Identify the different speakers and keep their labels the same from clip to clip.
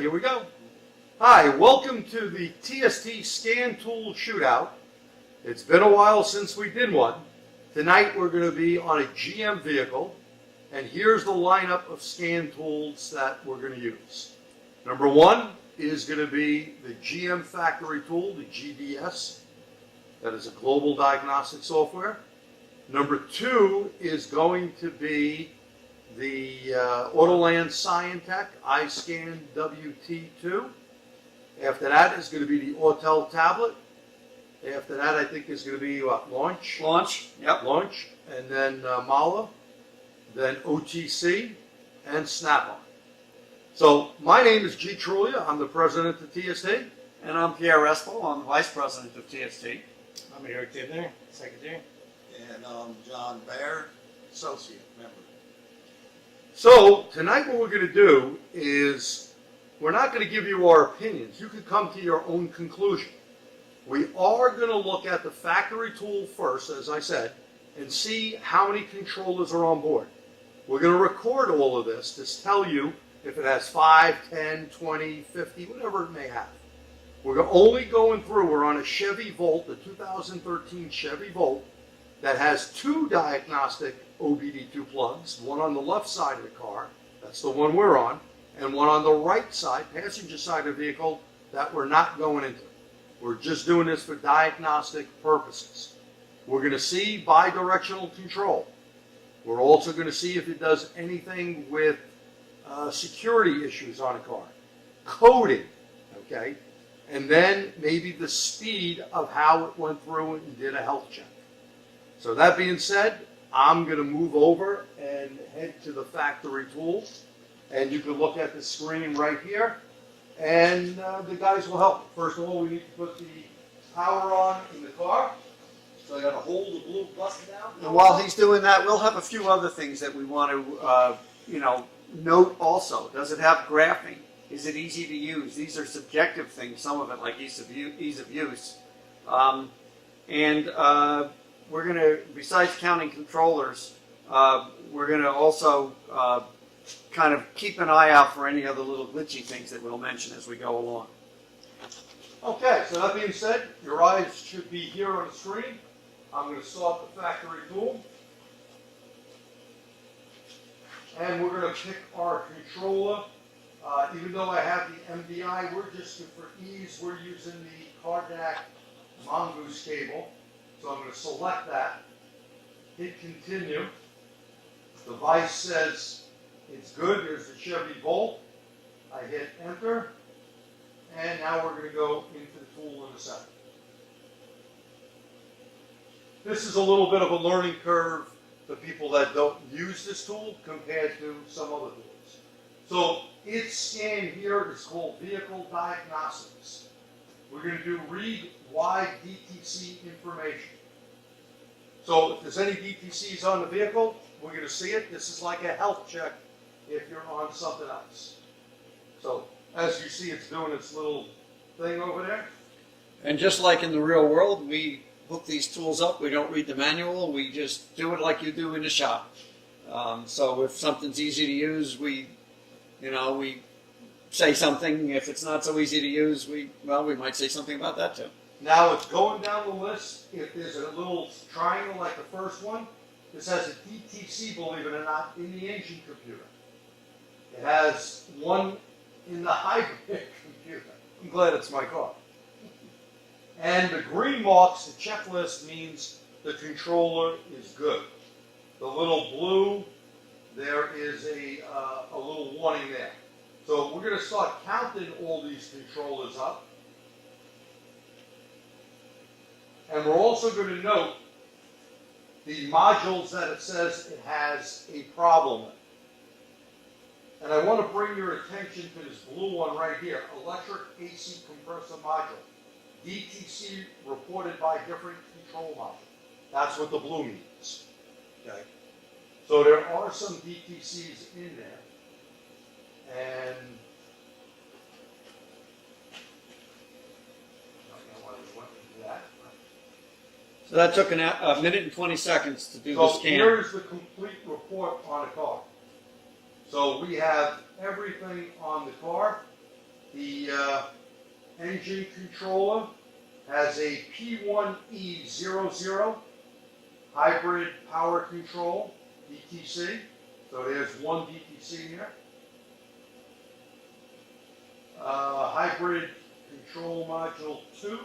Speaker 1: Okay, here we go. Hi, welcome to the TST Scan Tool Shootout. It's been a while since we did one. Tonight we're going to be on a GM vehicle, and here's the lineup of scan tools that we're going to use. Number one is going to be the GM factory tool, the GDS. That is a global diagnostic software. Number two is going to be the Autoland Scientech iSCAN WT2. After that is going to be the Autel tablet. After that, I think is going to be what, Launch?
Speaker 2: Yep.
Speaker 1: Launch, and then Mahle, then OTC, and Snap-on. So my name is G. Trulia. I'm the president of TST.
Speaker 2: And I'm Pierre Espel. I'm the vice president of TST.
Speaker 3: I'm Eric Dibner, secretary.
Speaker 4: And I'm John Baer, associate member.
Speaker 1: So tonight what we're going to do is we're not going to give you our opinions. You can come to your own conclusion. We are going to look at the factory tool first, as I said, and see how many controllers are on board. We're going to record all of this to tell you if it has 5, 10, 20, 50, whatever it may have. We're only going through, we're on a Chevy Volt, the 2013 Chevy Volt, that has two diagnostic OBD2 plugs, one on the left side of the car, that's the one we're on, and one on the right side, passenger side of the vehicle, that we're not going into. We're just doing this for diagnostic purposes. We're going to see bi-directional control. We're also going to see if it does anything with security issues on a car, coding, okay, and then maybe the speed of how it went through and did a health check. So that being said, I'm going to move over and head to the factory tool, and you can look at the screen right here, and the guys will help. First of all, we need to put the power on in the car. So I got to hold the blue button down.
Speaker 2: And while he's doing that, we'll have a few other things that we want to, note also. Does it have graphing? Is it easy to use? These are subjective things, some of it like ease of use. We're going to, besides counting controllers, we're going to also kind of keep an eye out for any other little glitchy things that we'll mention as we go along.
Speaker 1: Okay, so that being said, your eyes should be here on the screen. I'm going to start the factory tool. And we're going to pick our controller. Even though I have the MDI, for ease, we're using the Cardac Mongoose cable. So I'm going to select that, hit continue. The device says it's good. There's the Chevy Volt. I hit enter. And now we're going to go into the tool in a second. This is a little bit of a learning curve for people that don't use this tool compared to some other tools. So its scan here is called Vehicle Diagnostics. We're going to do read wide DTC information. So if there's any DTCs on the vehicle, we're going to see it. This is like a health check if you're on something else. So as you see, it's doing its little thing over there.
Speaker 2: And just like in the real world, we hook these tools up. We don't read the manual. We just do it like you do in the shop. So if something's easy to use, we say something. If it's not so easy to use, we might say something about that too.
Speaker 1: Now it's going down the list. If there's a little triangle like the first one, this has a DTC, believe it or not, in the engine computer. It has one in the hybrid computer. I'm glad it's my car. And the green marks, the checklist, means the controller is good. The little blue, there is a little warning there. So we're going to start counting all these controllers up. And we're also going to note the modules that it says it has a problem with. And I want to bring your attention to this blue one right here, electric AC compressor module. DTC reported by different control module. That's what the blue means. Okay. So there are some DTCs in there. And I don't know why we went into that.
Speaker 2: So that took a minute and 20 seconds to do the
Speaker 1: So
Speaker 2: scan.
Speaker 1: here's the complete report on a car. So we have everything on the car. The engine controller has a P1E00 hybrid power control DTC. So there's one DTC here. Hybrid control module 2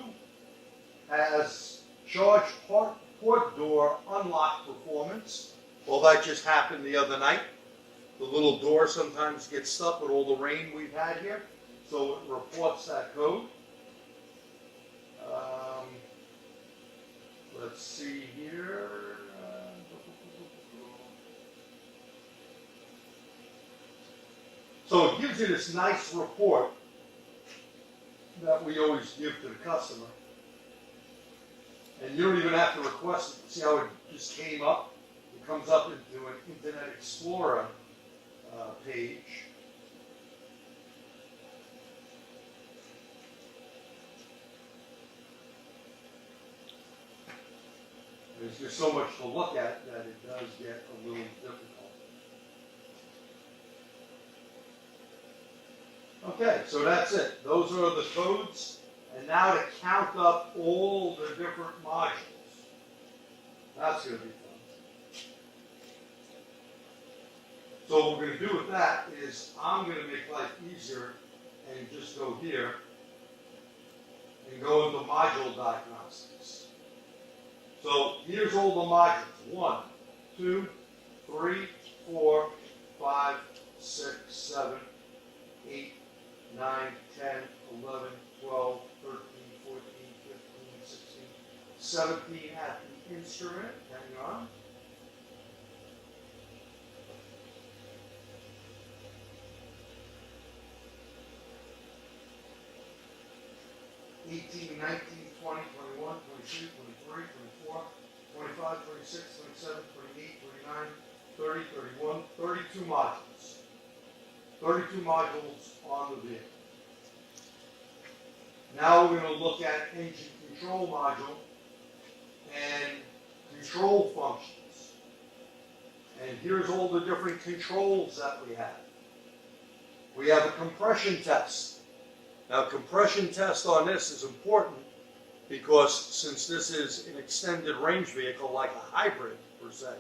Speaker 1: has charge port door unlock performance. Well, that just happened the other night. The little door sometimes gets stuck with all the rain we've had here, so it reports that code. Let's see here. So it gives you this nice report that we always give to the customer. And you don't even have to request it. See how it just came up? It comes up into an Internet Explorer page. There's just so much to look at that it does get a little difficult. Okay, so that's it. Those are the codes. And now to count up all the different modules. That's going to be fun. So what we're going to do with that is I'm going to make life easier and just go here and go into module diagnostics. So here's all the modules. 1, 2, 3, 4, 5, 6, 7, 8, 9, 10, 11, 12, 13, 14, 15, 16, 17 at the instrument. Hang on. 18, 19, 20, 21, 22, 23, 24, 25, 26, 27, 28, 29, 30, 31, 32 modules. 32 modules on the vehicle. Now we're going to look at engine control module and control functions. And here's all the different controls that we have. We have a compression test. Now, compression test on this is important because since this is an extended range vehicle like a hybrid per se,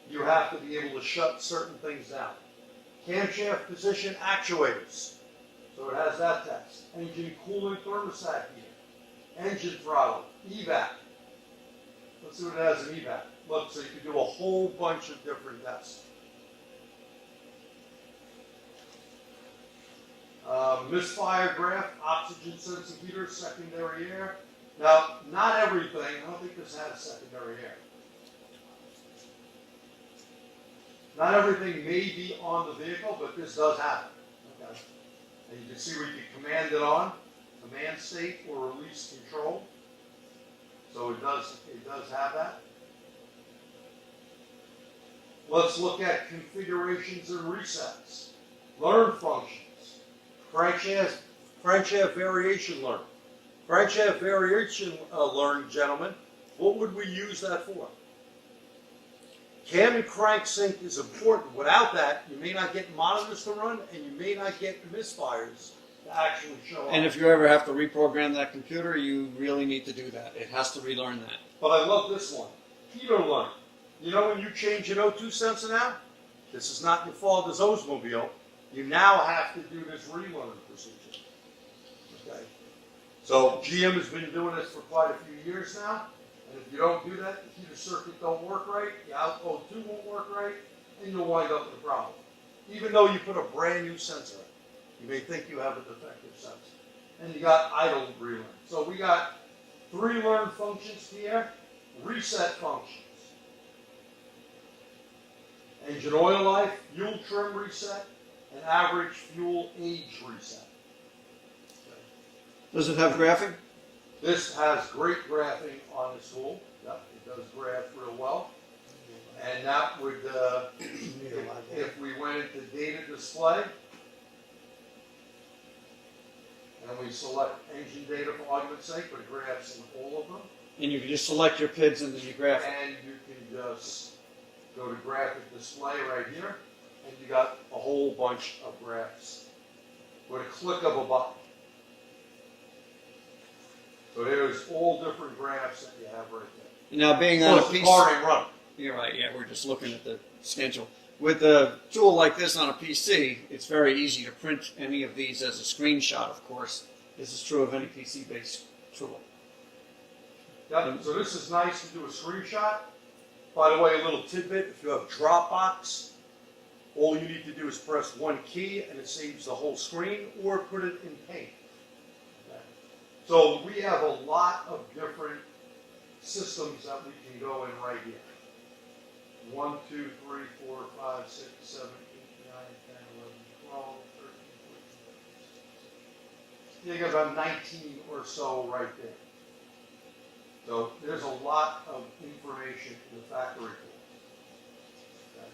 Speaker 1: you have to be able to shut certain things down. Camshaft position actuators. So it has that test. Engine coolant thermostat here. Engine throttle. EVAC. Let's see what it has in EVAC. Look, so you can do a whole bunch of different tests. Misfire graph, oxygen sensing heater, secondary air. Now, not everything, I don't think this has secondary air. Not everything may be on the vehicle, but this does have it. Okay. And you can see where you can command it on, command state or release control. So it does have that. Let's look at configurations and resets. Learn functions. Crankshaft variation learn. Crankshaft variation learn, gentlemen, what would we use that for? Cam and crank sync is important. Without that, you may not get monitors to run, and you may not get misfires to actually show up.
Speaker 2: And if you ever have to reprogram that computer, you really need to do that. It has to relearn that.
Speaker 1: But I love this one. Heater learn. You know when you change an O2 sensor now? This is not your father's Oldsmobile. You now have to do this relearn procedure. Okay. So GM has been doing this for quite a few years now. And if you don't do that, the heater circuit don't work right, the O2 won't work right, and you'll wind up with a problem. Even though you put a brand new sensor in, you may think you have a defective sensor. And you got idle relearn. So we got 3 learn functions here, reset functions. Engine oil life, fuel trim reset, and average fuel age reset. Okay.
Speaker 2: Does it have graphing?
Speaker 1: This has great graphing on this tool. Yep, it does graph real well. And that would, if we went into data display, and we select engine data for argument's sake, but it graphs in all of them.
Speaker 2: And you can just select your PIDs and then you graph it.
Speaker 1: And you can just go to graphic display right here, and you got a whole bunch of graphs. with a click of a button. So there's all different graphs that you have right there.
Speaker 2: Now, being on a
Speaker 1: Plus the
Speaker 2: PC,
Speaker 1: car ain't running.
Speaker 2: you're right. Yeah, we're just looking at the schedule. With a tool like this on a PC, it's very easy to print any of these as a screenshot. Of course, this is true of any PC-based tool.
Speaker 1: Yep, so this is nice to do a screenshot. By the way, a little tidbit, if you have Dropbox, all you need to do is press one key and it saves the whole screen, or put it in Paint. Okay. So we have a lot of different systems that we can go in right here. 1, 2, 3, 4, 5, 6, 7, 8, 9, 10, 11, 12, 13, 14, 15, 16. You got about 19 or so right there. So there's a lot of information in the factory tool. Okay.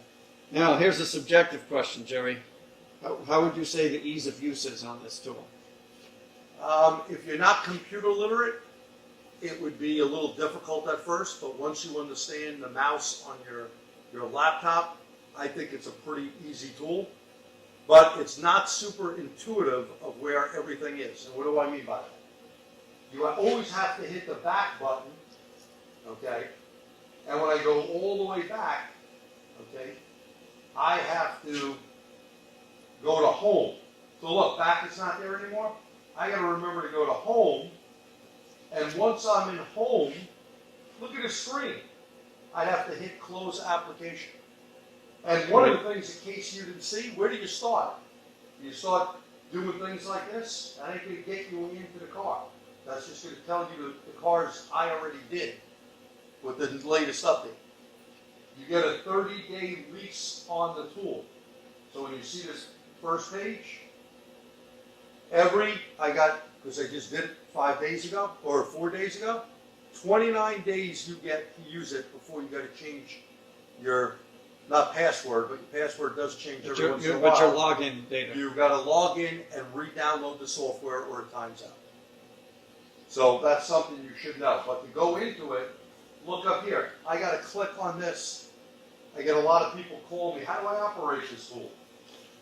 Speaker 2: Now, here's a subjective question, Jerry. How would you say the ease of use is on this tool?
Speaker 1: If you're not computer literate, it would be a little difficult at first, but once you understand the mouse on your laptop, I think it's a pretty easy tool. But it's not super intuitive of where everything is. And what do I mean by that? You always have to hit the back button, okay? And when I go all the way back, okay, I have to go to home. So look, back is not there anymore. I got to remember to go to home. And once I'm in home, look at the screen. I'd have to hit close application. And one of the things, in case you didn't see, where do you start? You start doing things like this, and it can get you into the car. That's just going to tell you the cars I already did with the latest update. You get a 30-day lease on the tool. So when you see this first page, because I just did it 5 days ago, or 4 days ago, 29 days you get to use it before you got to change your, not password, but your password does change every once in a while.
Speaker 2: But your login data.
Speaker 1: You've got to log in and re-download the software or it times out. So that's something you should know. But to go into it, look up here. I got to click on this. I get a lot of people call me, how do I operate this tool?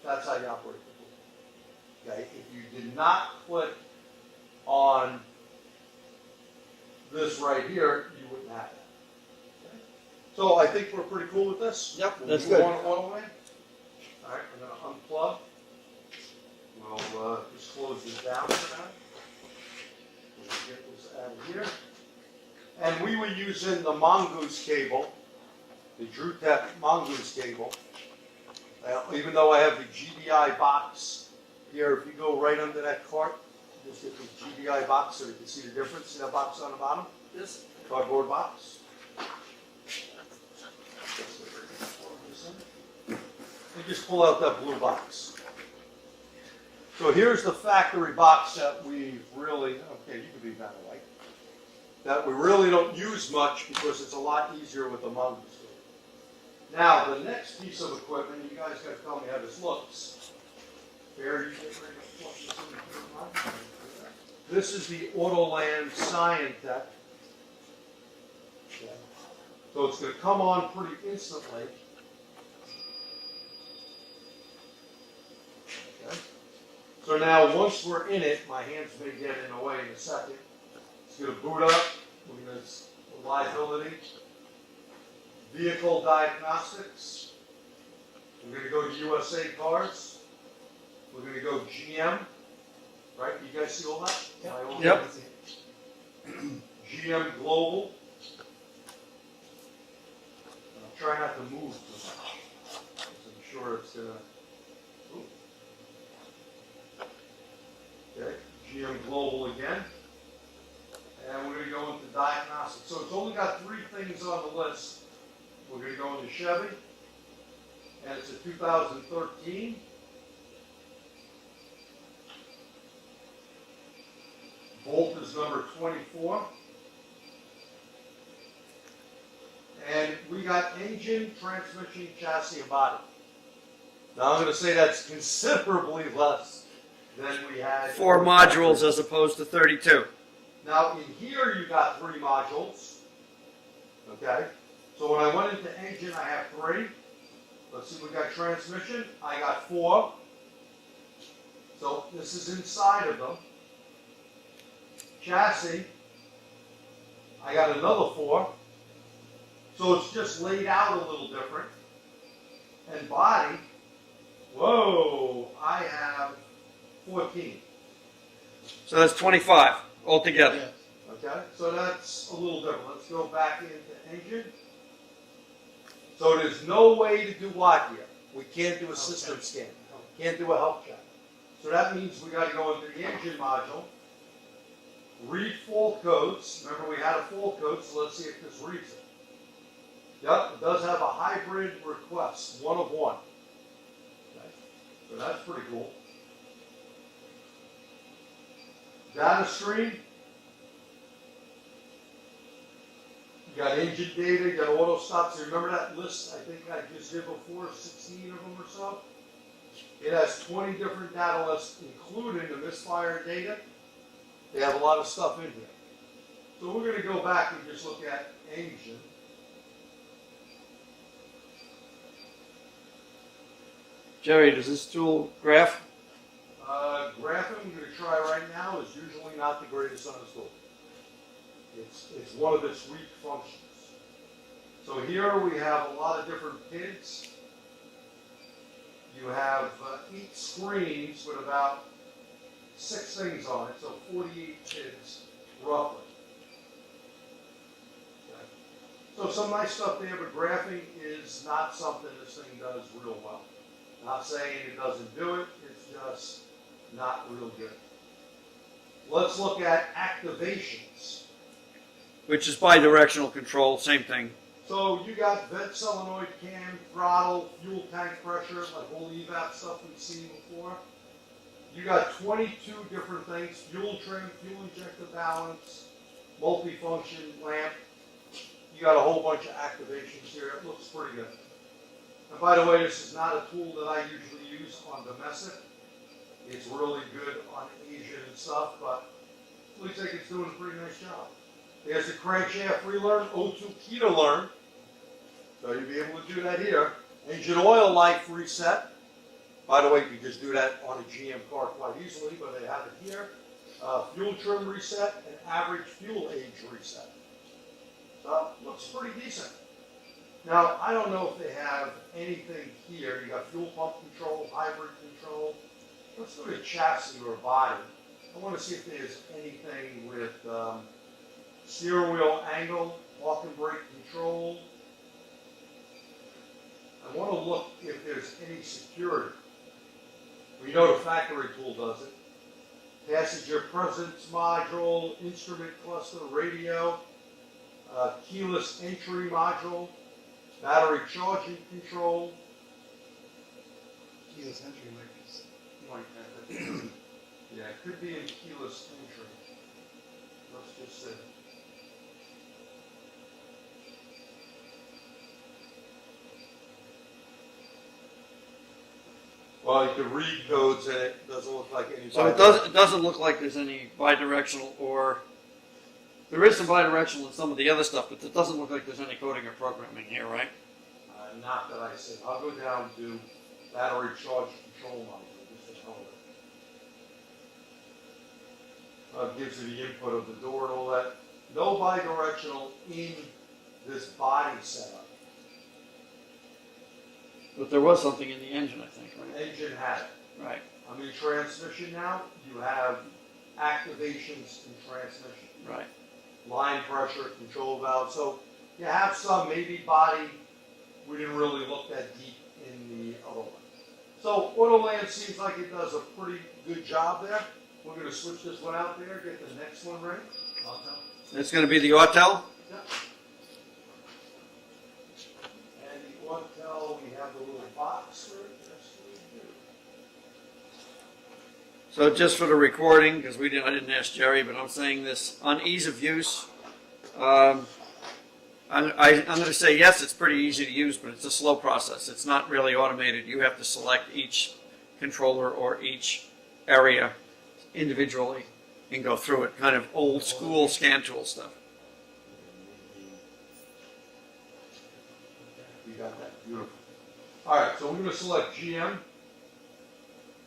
Speaker 1: That's how you operate the tool. Okay? If you did not click on this right here, you wouldn't have it. Okay? So I think we're pretty cool with this.
Speaker 2: Yep,
Speaker 1: We'll
Speaker 2: that's
Speaker 1: move
Speaker 2: good.
Speaker 1: on to Autoland. All right, I'm going to unplug. We'll just close this down for now. We'll get this out of here. And we were using the Mongoose cable, the DrewTech Mongoose cable. Even though I have the GDI box here, if you go right under that cart, just get the GDI box so you can see the difference. See that box on the bottom? This cardboard box. And just pull out that blue box. So here's the factory box that we really, okay, you can be kind of white, that we really don't use much because it's a lot easier with the Mongoose. Now, the next piece of equipment, you guys got to tell me how this looks. Bear, you get ready to plug this in. This is the Autoland Scientech. Okay. So it's going to come on pretty instantly. Okay. So now, once we're in it, my hands may get in the way in a second. It's going to boot up. Look at this reliability. Vehicle diagnostics. We're going to go to USA Cars. We're going to go GM. Right? You guys see all that?
Speaker 2: Yep.
Speaker 1: GM Global. I'll try not to move too much, because I'm sure it's going to. Okay. GM Global again. And we're going to go into diagnostics. So it's only got 3 things on the list. We're going to go into Chevy, and it's a 2013. Volt is number 24. And we got engine, transmission, chassis, and body. Now I'm going to say that's considerably less than we had.
Speaker 2: 4 modules as opposed to 32.
Speaker 1: Now in here you got 3 modules. Okay. So when I went into engine, I have 3. Let's see, we got transmission. I got 4. So this is inside of them. Chassis, I got another 4. So it's just laid out a little different. And body, whoa, I have 14. So that's 25 altogether.
Speaker 3: Yes.
Speaker 1: Okay, so that's a little different. Let's go back into engine. So there's no way to do what here? We can't do a system scan. Can't do a health check. So that means we got to go into the engine module, read fault codes. Remember we had a fault code, so let's see if this reads it. Yep, it does have a hybrid request, 1 of 1. Okay. So that's pretty cool. Data stream. You got engine data, you got auto stops. Remember that list I think I just did before, 16 of them or so? It has 20 different data lists, including the misfire data. They have a lot of stuff in here. So we're going to go back and just look at engine.
Speaker 2: Jerry, does this tool graph?
Speaker 1: Graphing, I'm going to try right now, is usually not the greatest on this tool. It's one of its weak functions. So here we have a lot of different PIDs. You have 8 screens with about 6 things on it, so 48 PIDs roughly. Okay. So some nice stuff there, but graphing is not something this thing does real well. Not saying it doesn't do it, it's just not real good. Let's look at activations.
Speaker 2: Which is bidirectional control, same thing.
Speaker 1: So you got vent solenoid cam, throttle, fuel tank pressure, like whole evap stuff we've seen before. You got 22 different things, fuel trim, fuel injector balance, multifunction lamp. You got a whole bunch of activations here. It looks pretty good. And by the way, this is not a tool that I usually use on domestic. It's really good on Asian and stuff, but it looks like it's doing a pretty nice job. There's the crankshaft relearn, O2 key to learn. So you'll be able to do that here. Engine oil life reset. By the way, you can just do that on a GM car quite easily, but they have it here. Fuel trim reset and average fuel age reset. So looks pretty decent. Now, I don't know if they have anything here. You got fuel pump control, hybrid control. Let's go to chassis or body. I want to see if there's anything with steering wheel angle, parking brake control. I want to look if there's any security. We know the factory tool does it. Passenger presence module, instrument cluster, radio, keyless entry module, battery charging control.
Speaker 3: Keyless entry might be.
Speaker 1: Yeah, it could be in keyless entry. Let's just see. Well, you can read codes and it doesn't look like any.
Speaker 2: So it doesn't look like there's any bidirectional, or there is some bidirectional in some of the other stuff, but it doesn't look like there's any coding or programming here, right?
Speaker 1: Not that I see. I'll go down to battery charge control module just to hold it. Gives you the input of the door and all that. No bidirectional in this body setup.
Speaker 2: But there was something in the engine, I think, right?
Speaker 1: Engine had it.
Speaker 2: Right.
Speaker 1: I mean, transmission now, you have activations in transmission.
Speaker 2: Right.
Speaker 1: Line pressure, control valve. So you have some, maybe body. We didn't really look that deep in the other one. So Autoland seems like it does a pretty good job there. We're going to switch this one out there, get the next one ready.
Speaker 2: It's going to be the Autel?
Speaker 1: Yep. And the Autel, we have the little box for it. Yes, we do.
Speaker 2: So just for the recording, because I didn't ask Jerry, but I'm saying this on ease of use. I'm going to say yes, it's pretty easy to use, but it's a slow process. It's not really automated. You have to select each controller or each area individually and go through it. Kind of old school Scan Tool stuff.
Speaker 1: You got that. Beautiful. All right, so we're going to select GM.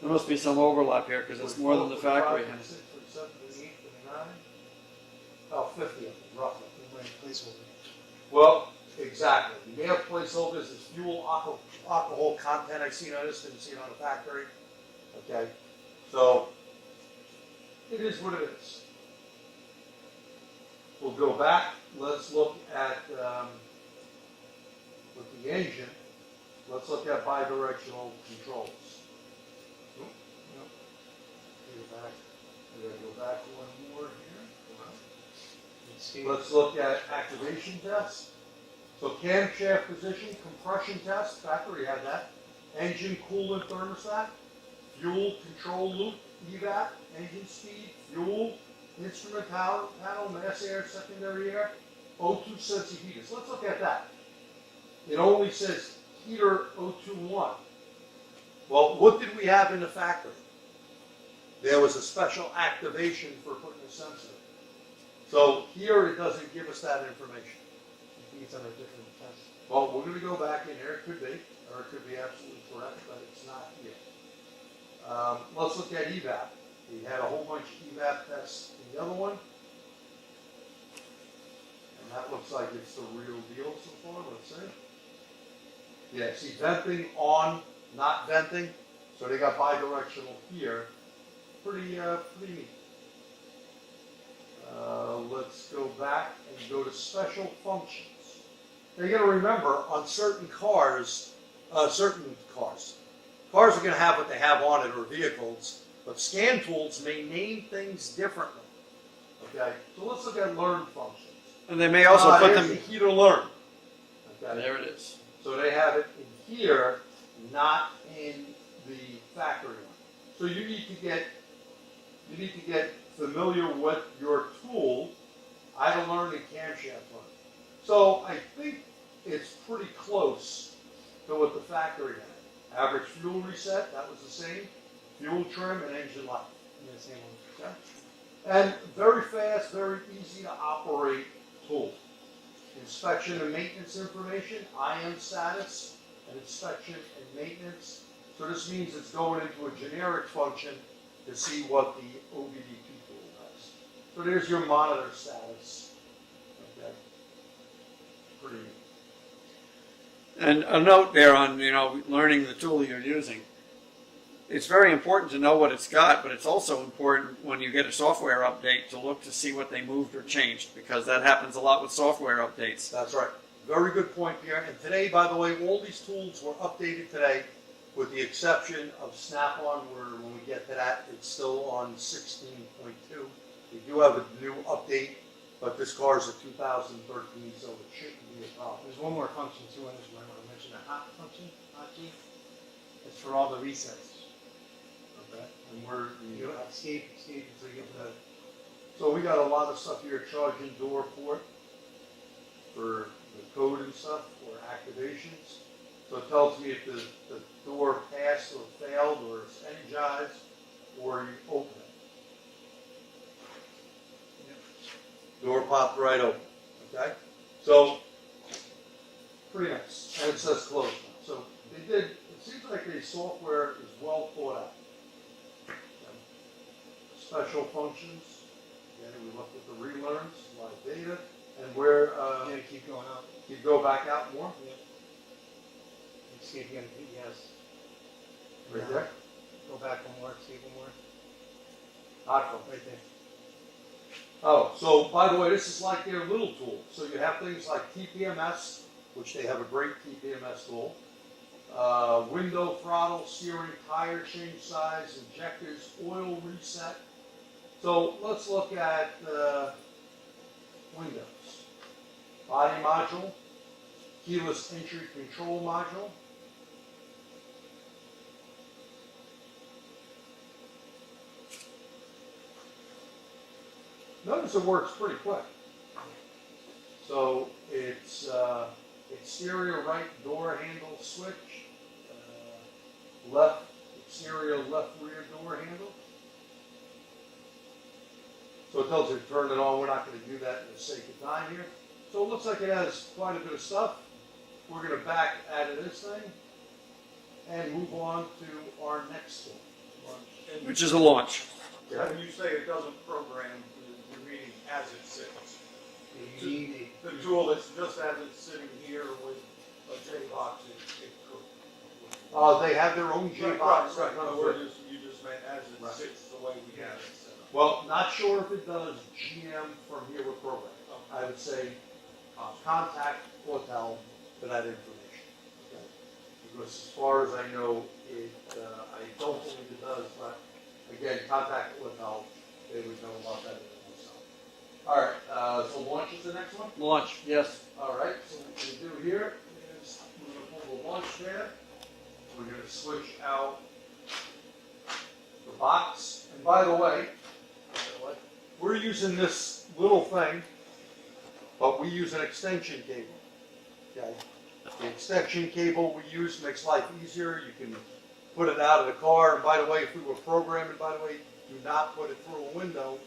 Speaker 2: There must be some overlap here because it's more than the factory.
Speaker 1: 46, 47, 48, 49. Oh, 50 of them, roughly.
Speaker 3: Placeholder.
Speaker 1: Well, exactly. You may have placeholders as fuel alcohol content. I seen on this, didn't see it on the factory. Okay, so it is what it is. We'll go back. Let's look at with the engine. Let's look at bidirectional controls.
Speaker 3: Go back.
Speaker 1: We're going to go back one more here.
Speaker 3: Escape.
Speaker 1: Let's look at activation tests. So camshaft position, compression test, factory had that. Engine coolant thermostat, fuel control loop, evap, engine speed, fuel, instrument panel, mass air, secondary air, O2 sensing heaters. Let's look at that. It only says heater O2-1. Well, what did we have in the factory? There was a special activation for putting a sensor in. So here it doesn't give us that information.
Speaker 3: I think it's on a different test.
Speaker 1: Well, we're going to go back in there. It could be, or it could be absolutely correct, but it's not here. Let's look at evap. We had a whole bunch of evap tests in the other one. And that looks like it's the real deal so far, let's see. Yeah, see, venting on, not venting. So they got bidirectional here. Pretty neat. Let's go back and go to special functions. Now you got to remember, on certain cars are going to have what they have on it, or vehicles, but scan tools may name things differently. Okay, so let's look at learn functions.
Speaker 2: And they may also put
Speaker 1: Here's
Speaker 2: them.
Speaker 1: the heater learn. Okay,
Speaker 2: There it is.
Speaker 1: so they have it in here, not in the factory one. So you need to get familiar with your tool, idle learn and camshaft learn. So I think it's pretty close to what the factory had. Average fuel reset, that was the same. Fuel trim and engine life.
Speaker 3: Yeah, the same one.
Speaker 1: Okay? And very fast, very easy to operate tool. Inspection and maintenance information, IM status, and inspection and maintenance. So this means it's going into a generic function to see what the OBDP tool does. So there's your monitor status. Okay. Pretty neat.
Speaker 2: And a note there on, learning the tool you're using. It's very important to know what it's got, but it's also important when you get a software update to look to see what they moved or changed, because that happens a lot with software updates.
Speaker 1: That's right. Very good point, Pierre. And today, by the way, all these tools were updated today, with the exception of Snap-on, where when we get to that, it's still on 16.2. We do have a new update, but this car is a 2013, so it shouldn't be a problem.
Speaker 3: There's one more function too on this one. I want to mention a hot function. Hot key. It's for all the resets.
Speaker 1: Okay. And we're
Speaker 3: You know, escape until you get to the.
Speaker 1: So we got a lot of stuff here, charging door port for the code and stuff, or activations. So it tells me if the door passed or failed or it's energized or you open it. Door popped right open. Okay? So, pretty nice. And it says closed now. So it seems like the software is well thought out. Special functions. Again, we looked at the relearns, live data, and where
Speaker 3: Yeah, keep going up.
Speaker 1: you go back out more.
Speaker 3: Yeah. Escape again. Yes.
Speaker 1: Right there.
Speaker 3: Go back one more. Escape one more.
Speaker 1: Hot phone.
Speaker 3: Right there.
Speaker 1: Oh, so by the way, this is like their little tool. So you have things like TPMS, which they have a great TPMS tool. Window throttle, steering, tire change size, injectors, oil reset. So let's look at Windows. Body module, keyless entry control module. Notice it works pretty quick. So it's exterior right door handle switch, left exterior left rear door handle. So it tells you to turn it on. We're not going to do that for the sake of time here. So it looks like it has quite a bit of stuff. We're going to back out of this thing and move on to our next tool.
Speaker 4: And
Speaker 2: which is a launch.
Speaker 1: Yeah.
Speaker 4: when you say it doesn't program, you're meaning as it sits.
Speaker 3: You need
Speaker 4: The tool that's just as it's sitting here with a J-box, it could.
Speaker 1: They have their own
Speaker 4: Right,
Speaker 1: J-box.
Speaker 4: right, no, you just meant as it
Speaker 1: Right.
Speaker 4: sits the way we have it set up.
Speaker 1: Well, not sure if it does GM from here with program. I would say contact Autel for that information. Okay? Because as far as I know, I don't believe it does, but again, contact Autel, they would know about that themselves. All right, so launch is the next one?
Speaker 2: Launch, yes.
Speaker 1: All right, so what we do here is we're going to pull the launch pad. We're going to switch out the box. And by the way, we're using this little thing, but we use an extension cable. Okay? The extension cable we use makes life easier. You can put it out of the car. And by the way, if we were programming, by the way, do not put it through a window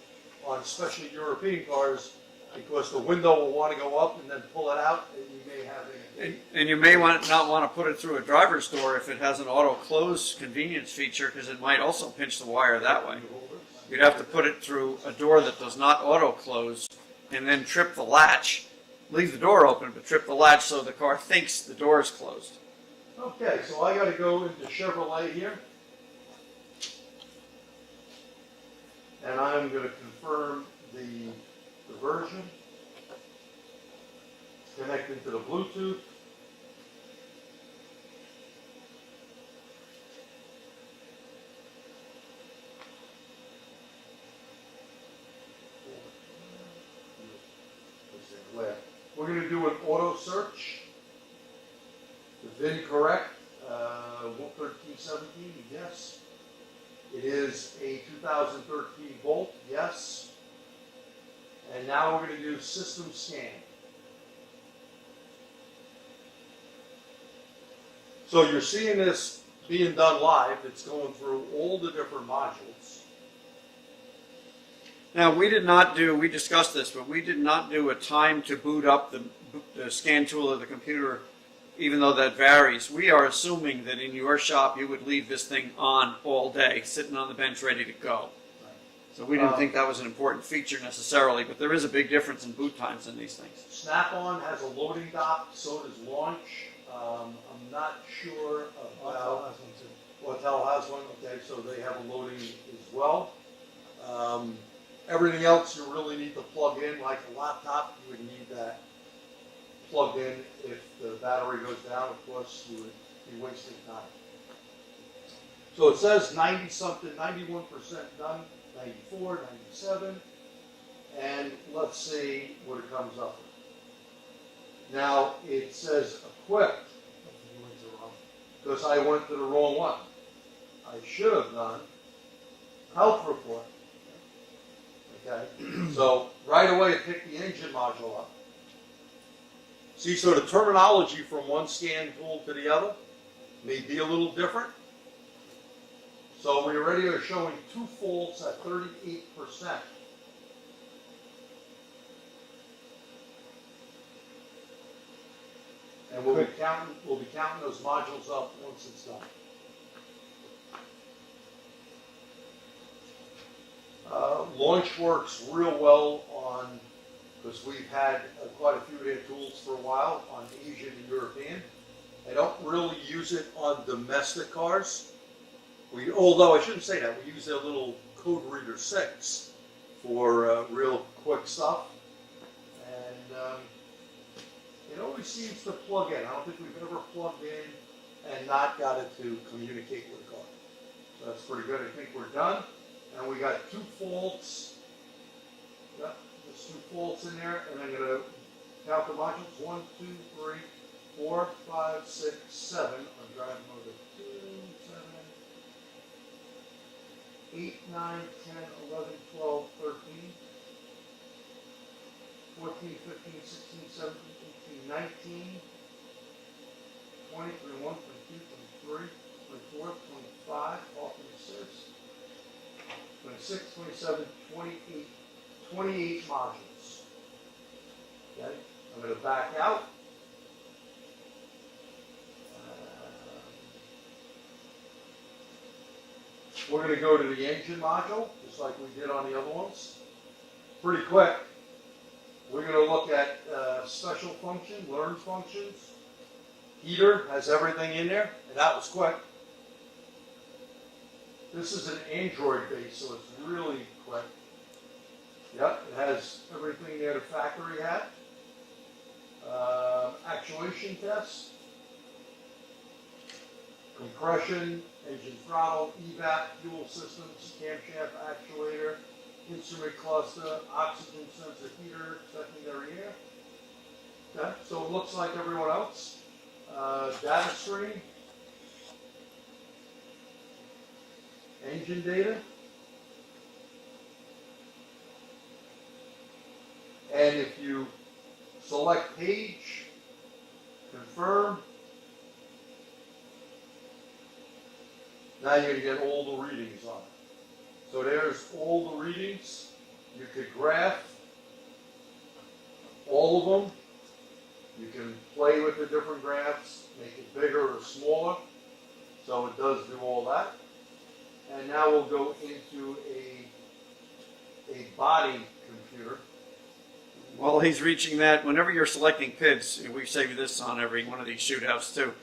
Speaker 1: on especially European cars, because the window will want to go up and then pull it out, and you may have
Speaker 2: And you may not want to put it through a driver's door if it has an auto close convenience feature, because it might also pinch the wire that way. You'd have to put it through a door that does not auto close and then trip the latch. Leave the door open, but trip the latch so the car thinks the door is closed.
Speaker 1: Okay, so I got to go into Chevrolet here. And I'm going to confirm the version. Connect into the Bluetooth. We're going to do an auto search. The VIN correct. Volt 1317, yes. It is a 2013 Volt, yes. And now we're going to do system scan. So you're seeing this being done live. It's going through all the different modules.
Speaker 2: Now, we discussed this, but we did not do a time to boot up the scan tool of the computer, even though that varies. We are assuming that in your shop you would leave this thing on all day, sitting on the bench ready to go. So we didn't think that was an important feature necessarily, but there is a big difference in boot times in these things.
Speaker 1: Snap-on has a loading dock, so does Launch. I'm not sure about... Autel has one, okay, so they have a loading as well. Everything else you really need to plug in, like a laptop, you would need that plugged in. If the battery goes down, of course, you would be wasting time. So it says 90-something, 91% done, 94, 97, and let's see what it comes up with. Now, it says equipped, because I went to the wrong one. I should have done health report. Okay, so right away it picked the engine module up. See, so the terminology from one scan tool to the other may be a little different. So we already are showing 2 faults at 38%. And we'll be counting those modules up once it's done. Launch works real well on, because we've had quite a few of their tools for a while on Asian and European. I don't really use it on domestic cars. Although I shouldn't say that, we use their little Code Reader 6 for real quick stuff. And it always seems to plug in. I don't think we've ever plugged in and not got it to communicate with the car. So that's pretty good. I think we're done. And we got 2 faults. Yep, there's 2 faults in there. And I'm going to count the modules. 1, 2, 3, 4, 5, 6, 7. I'm driving mode 2, 7, 8, 9, 10, 11, 12, 13, 14, 15, 16, 17, 18, 19, 20, 21, 22, 23, 24, 25, all 26. 26, 27, 28, 28 modules. Okay, I'm going to back out. we're going to go to the engine module, just like we did on the other ones. Pretty quick. We're going to look at special function, learned functions. Heater has everything in there, and that was quick. This is an Android base, so it's really quick. Yep, it has everything there the factory had. Actuation test. Compression, engine throttle, evap, fuel systems, camshaft actuator, instrument cluster, oxygen sensor heater, secondary air. Okay, so it looks like everyone else. Data stream, engine data, and if you select page, confirm, now you're going to get all the readings on it. So there's all the readings. You could graph all of them. You can play with the different graphs, make it bigger or smaller. So it does do all that. And now we'll go into a body computer.
Speaker 2: While he's reaching that, whenever you're selecting PIDs, and we say this on every one of these shootouts too,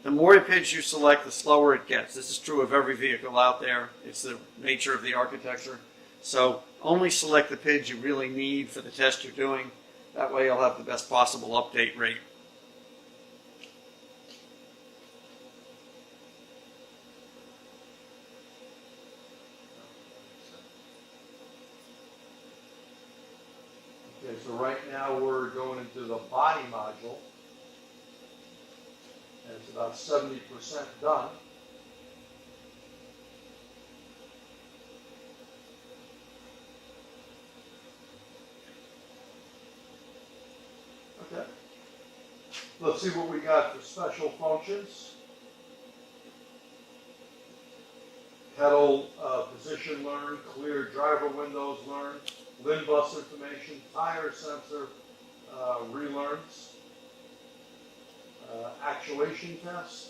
Speaker 2: the more PIDs you select, the slower it gets. This is true of every vehicle out there. It's the nature of the architecture. So only select the PIDs you really need for the test you're doing. That way you'll have the best possible update rate.
Speaker 1: Okay, so right now we're going into the body module. And it's about 70% done. Okay. Let's see what we got for special functions. Pedal position learn, clear driver windows learn, limb bus information, tire sensor relearns, actuation test.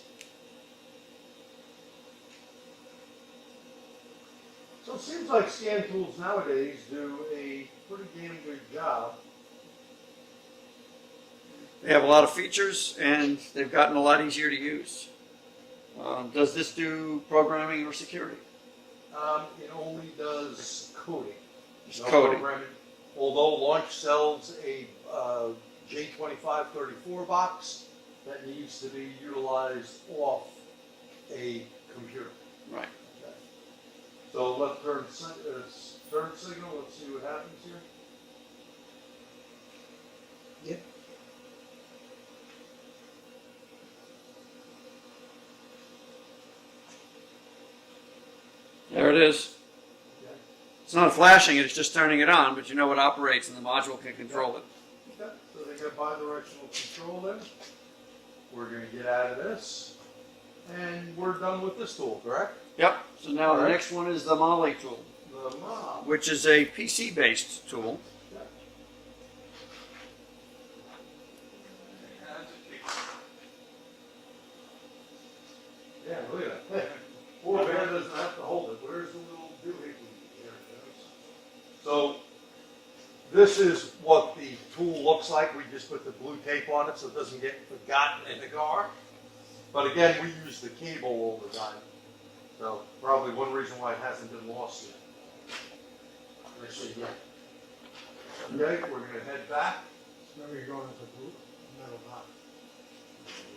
Speaker 1: So it seems like Scan Tools nowadays do a pretty damn good job.
Speaker 2: They have a lot of features and they've gotten a lot easier to use. Does this do programming or security?
Speaker 1: It only does coding.
Speaker 2: Just
Speaker 1: No
Speaker 2: coding.
Speaker 1: programming. Although Launch sells a J2534 box that needs to be utilized off a computer.
Speaker 2: Right.
Speaker 1: Okay. So let's turn signal. Let's see what happens here.
Speaker 3: Yep.
Speaker 2: There it is.
Speaker 1: Okay.
Speaker 2: It's not flashing it, it's just turning it on, but you know it operates and the module can control it.
Speaker 1: Okay. So they got bidirectional control there. We're going to get out of this. And we're done with this tool, correct?
Speaker 2: Yep. So now the
Speaker 1: Alright.
Speaker 2: next one is the Mahle tool,
Speaker 1: The mob.
Speaker 2: which is a PC-based tool.
Speaker 1: Yeah, look at that. Poor bear doesn't have to hold it. Where's the little doohickey? There it goes. So this is what the tool looks like. We just put the blue tape on it so it doesn't get forgotten in the car. But again, we use the cable all the time. So probably one reason why it hasn't been lost yet. Actually, yeah. Okay, we're going to head back.
Speaker 3: Remember, you're going with the metal box.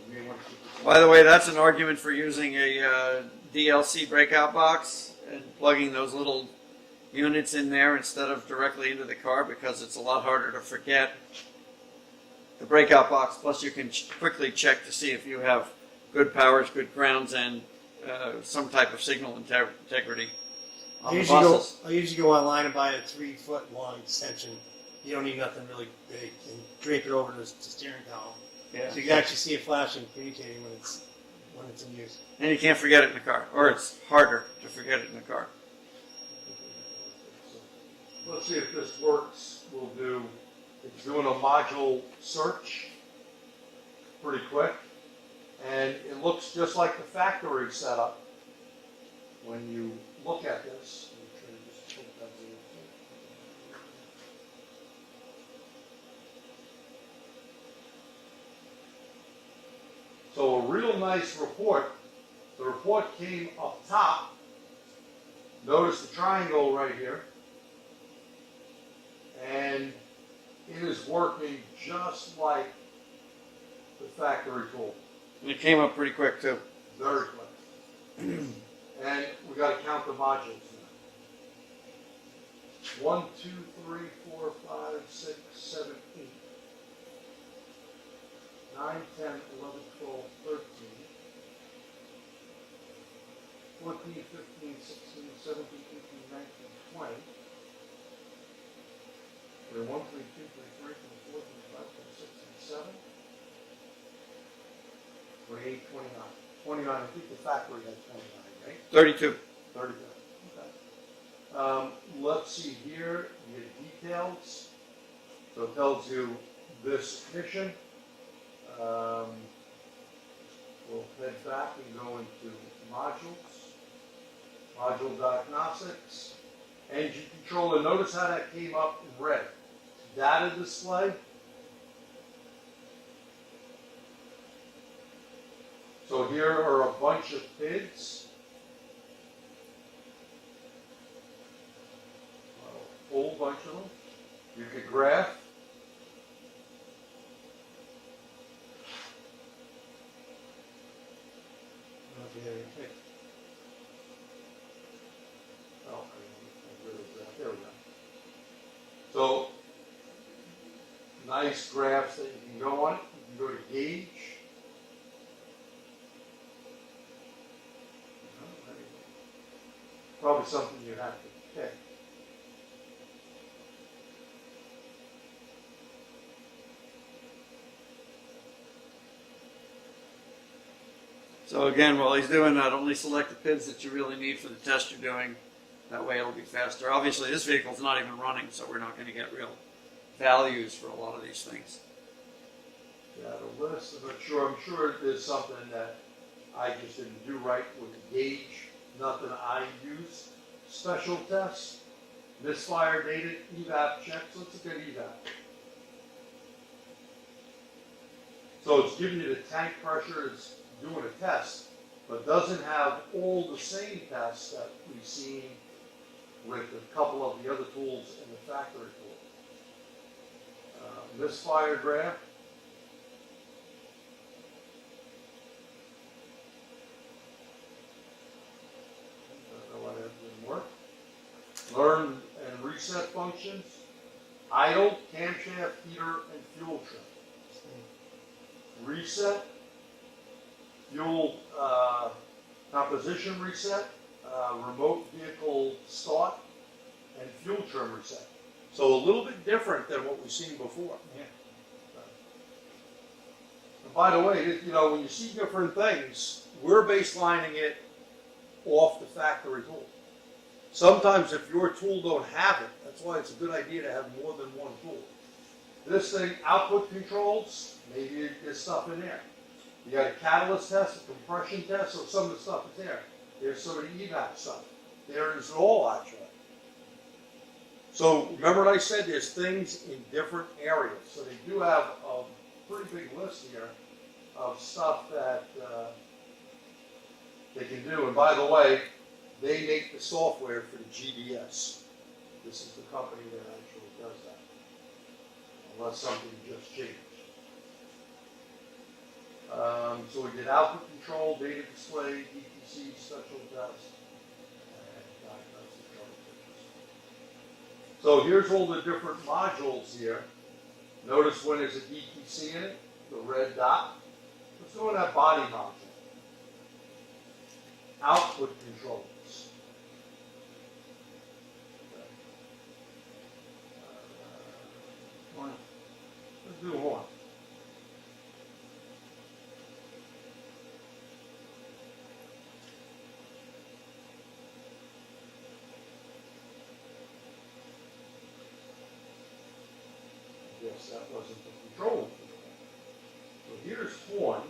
Speaker 1: You may want to keep this
Speaker 2: By the way, that's an argument for using a DLC breakout box and plugging those little units in there instead of directly into the car, because it's a lot harder to forget the breakout box. Plus you can quickly check to see if you have good powers, good grounds, and some type of signal integrity on the buses.
Speaker 3: I usually go online and buy a 3-foot long extension. You don't need nothing really big, and drape it over the steering column.
Speaker 2: Yeah.
Speaker 3: So you can actually see it flashing, communicating when it's in use.
Speaker 2: And you can't forget it in the car, or it's harder to forget it in the car.
Speaker 1: Let's see if this works. We'll do, it's doing a module search pretty quick. And it looks just like the factory setup when you look at this. So a real nice report. The report came up top. Notice the triangle right here. And it is working just like the factory tool.
Speaker 2: And it came up pretty quick too.
Speaker 1: Very quick. And we got to count the modules now. 1, 2, 3, 4, 5, 6, 7, 8. 9, 10, 11, 12, 13. 14, 15, 16, 17, 18, 19, 20. 1, 2, 3, 4, 5, 6, 7. 28, 29. 29, I think the factory had 29, right?
Speaker 2: 32.
Speaker 1: 32. Okay. Let's see here, you get details. So it tells you this mission. We'll head back and go into modules. Module diagnostics. Engine controller. Notice how that came up in red. Data display. So here are a bunch of PIDs. A whole bunch of them. You could graph. Oh, I really graph. There we go. So, nice graphs that you can go on. You can go to gauge. Probably something you have to pick.
Speaker 2: So again, while he's doing that, only select the PIDs that you really need for the test you're doing. That way it'll be faster. Obviously this vehicle's not even running, so we're not going to get real values for a lot of these things.
Speaker 1: Yeah, the list, I'm sure there's something that I just didn't do right with the gauge. Nothing I use. Special tests, misfire dated, evap checks. Let's look at evap. So it's giving you the tank pressure, it's doing a test, but doesn't have all the same tests that we've seen with a couple of the other tools in the factory tool. Misfire graph. Learn and reset functions, idle, camshaft, heater, and fuel trim. Reset, fuel composition reset, remote vehicle start, and fuel trim reset. So a little bit different than what we've seen before.
Speaker 3: Yeah.
Speaker 1: And by the way, when you see different things, we're baselining it off the factory tool. Sometimes if your tool don't have it, that's why it's a good idea to have more than one tool. This thing, output controls, maybe there's stuff in there. You got a catalyst test, a compression test, so some of the stuff is there. There's some of the evap stuff. There is it all actually. So remember what I said, there's things in different areas. So they do have a pretty big list here of stuff that they can do. And by the way, they make the software for the GDS. This is the company that actually does that. Unless something just changed. So we did output control, data display, DTC, special test, and diagnostic trouble fixes. So here's all the different modules here. Notice when there's a DTC in it, the red dot. Let's go in that body module. Output controls. Let's do one. Yes, that wasn't the control. So here's one.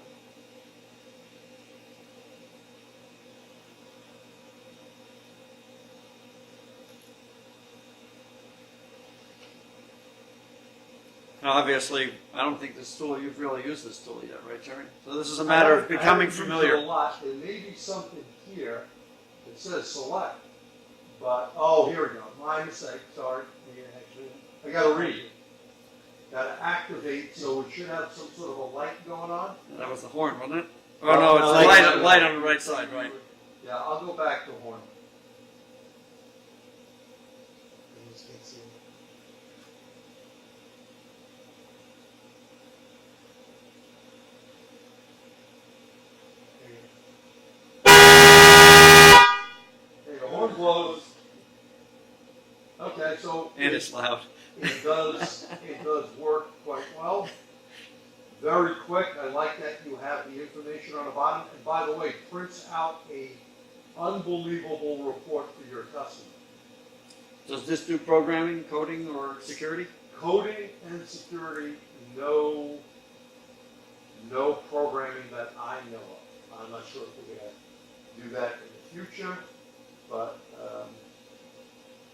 Speaker 2: Now, obviously, I don't think this tool, you've really used this tool yet, right, Jerry? So this is a matter of becoming
Speaker 1: I haven't used it
Speaker 2: familiar.
Speaker 1: a lot. There may be something here that says select, but, oh, here we go. My mistake, sorry. I gotta read. Gotta activate, so it should have some sort of a light going on.
Speaker 2: That was the horn, wasn't it? Oh,
Speaker 1: No,
Speaker 2: no, it's
Speaker 1: no,
Speaker 2: the
Speaker 1: light.
Speaker 2: light on the right side, right?
Speaker 1: Yeah, I'll go back to horn.
Speaker 3: You just can't see it. There you go.
Speaker 1: Okay, the horn blows. Okay, so
Speaker 2: And it's loud.
Speaker 1: it does work quite well. Very quick. I like that you have the information on the bottom. And by the way, it prints out a unbelievable report for your customer.
Speaker 2: Does this do programming, coding, or security?
Speaker 1: Coding and security, no programming that I know of. I'm not sure if we're gonna do that in the future, but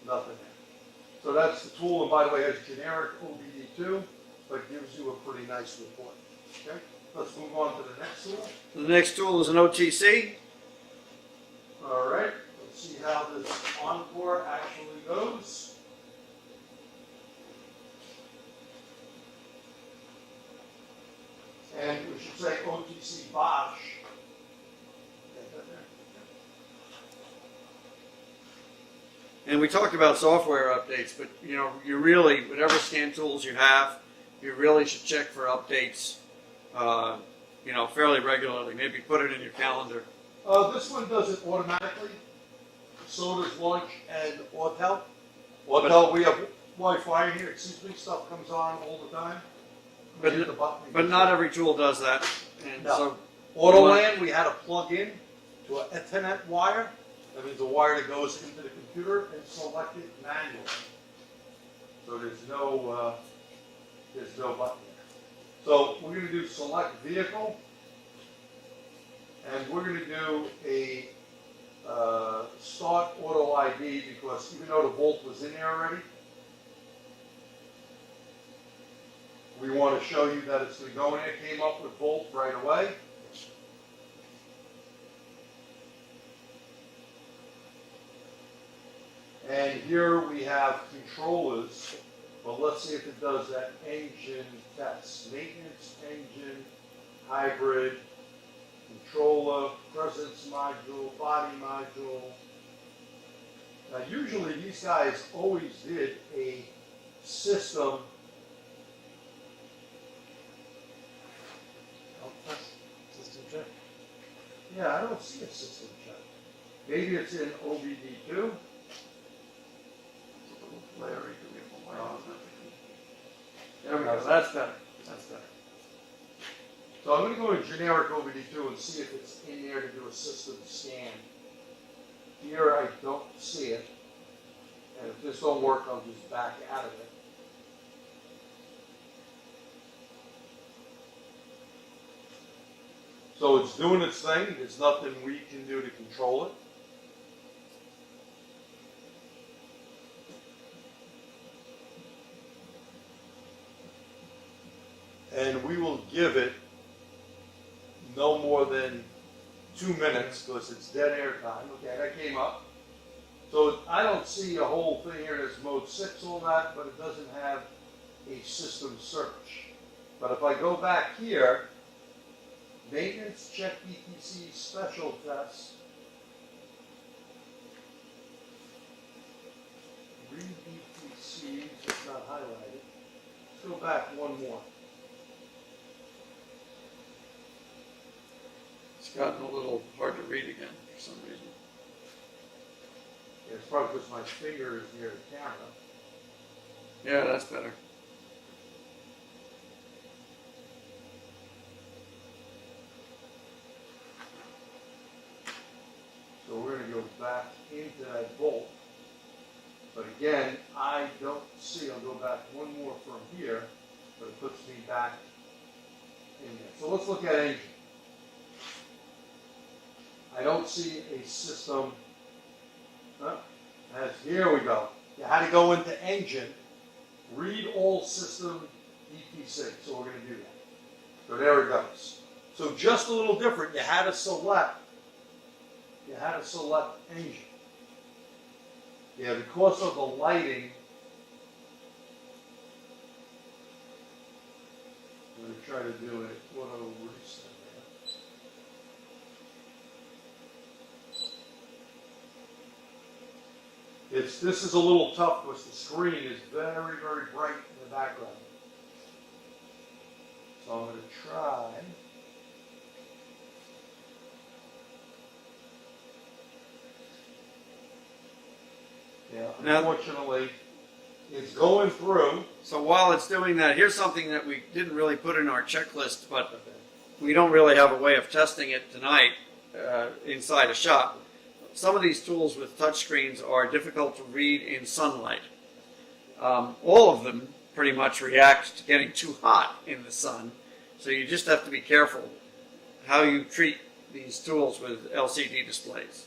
Speaker 1: nothing there. So that's the tool, and by the way, it has generic OBD2, but gives you a pretty nice report. Okay, let's move on to the next tool.
Speaker 2: The next tool is an OTC.
Speaker 1: All right, let's see how this Encore actually goes. And we should say OTC Bosch. Get that there.
Speaker 2: And we talked about software updates, but you know, you really, whatever scan tools you have, you really should check for updates, you know, fairly regularly. Maybe put it in your calendar.
Speaker 1: This one does it automatically. So does Launch and Autel. Autel, we have Wi-Fi here. Excuse me, stuff comes on all the time.
Speaker 2: But
Speaker 1: Hit the button, you
Speaker 2: But
Speaker 1: can
Speaker 2: not
Speaker 1: see it.
Speaker 2: every tool does that. And
Speaker 1: No.
Speaker 2: so,
Speaker 1: Autoland, we had to plug in to an Ethernet wire. That means a wire that goes into the computer and select it manually. So there's no button there. So we're going to do select vehicle, and we're going to do a start auto ID because even though the Volt was in there already, we want to show you that it's going to go in there. It came up with Volt right away. And here we have controllers, but let's see if it does that engine test. Maintenance, engine, hybrid, controller, presence module, body module. Now usually these guys always did a system.
Speaker 3: Oh, press system check.
Speaker 1: Yeah, I don't see a system check. Maybe it's in OBD2.
Speaker 2: Larry, there we go. That's better. That's better.
Speaker 1: So I'm going to go to generic OBD2 and see if it's in there to do a system scan. Here I don't see it. And if this don't work, I'll just back out of it. So it's doing its thing. There's nothing we can do to control it. And we will give it no more than 2 minutes because it's dead air time. Okay, that came up. So I don't see a whole thing here. There's mode 6, all that, but it doesn't have a system search. But if I go back here, maintenance, check ETC, special test, read ETC, it's not highlighted. Let's go back one more.
Speaker 2: It's gotten a little hard to read again for some reason.
Speaker 1: Yeah, it's probably because my finger is near the camera.
Speaker 2: Yeah, that's better.
Speaker 1: So we're going to go back into that Volt. But again, I don't see, I'll go back one more from here, but it puts me back in there. So let's look at engine. I don't see a system. Here we go. You had to go into engine, read all system DTC, so we're going to do that. So there it goes. So just a little different, you had to select engine. Yeah, because of the lighting, I'm going to try to do it auto reset there. This is a little tough because the screen is very, very bright in the background. So I'm going to try. Yeah, unfortunately, it's going through.
Speaker 2: So while it's doing that, here's something that we didn't really put in our checklist, but we don't really have a way of testing it tonight inside a shop. Some of these tools with touchscreens are difficult to read in sunlight. All of them pretty much react to getting too hot in the sun, so you just have to be careful how you treat these tools with LCD displays.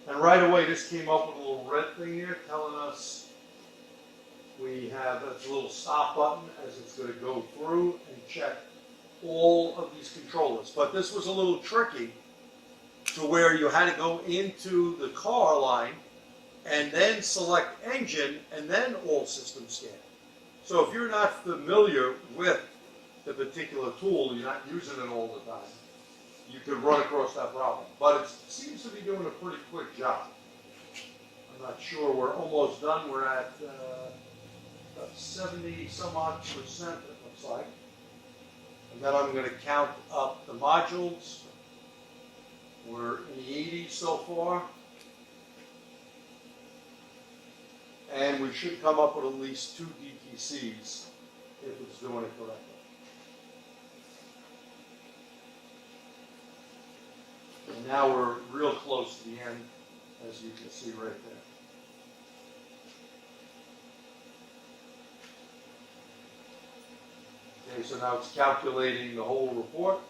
Speaker 1: And right away, this came up with a little red thing here telling us we have a little stop button as it's going to go through and check all of these controllers. But this was a little tricky to where you had to go into the car line and then select engine and then all system scan. So if you're not familiar with the particular tool, you're not using it all the time, you could run across that problem. But it seems to be doing a pretty quick job. I'm not sure. We're almost done. We're at about 70 some odd percent, it looks like. And then I'm going to count up the modules. We're in the 80s so far. And we should come up with at least 2 DTCs if it's doing it correctly. And now we're real close to the end, as you can see right there. Okay, so now it's calculating the whole report.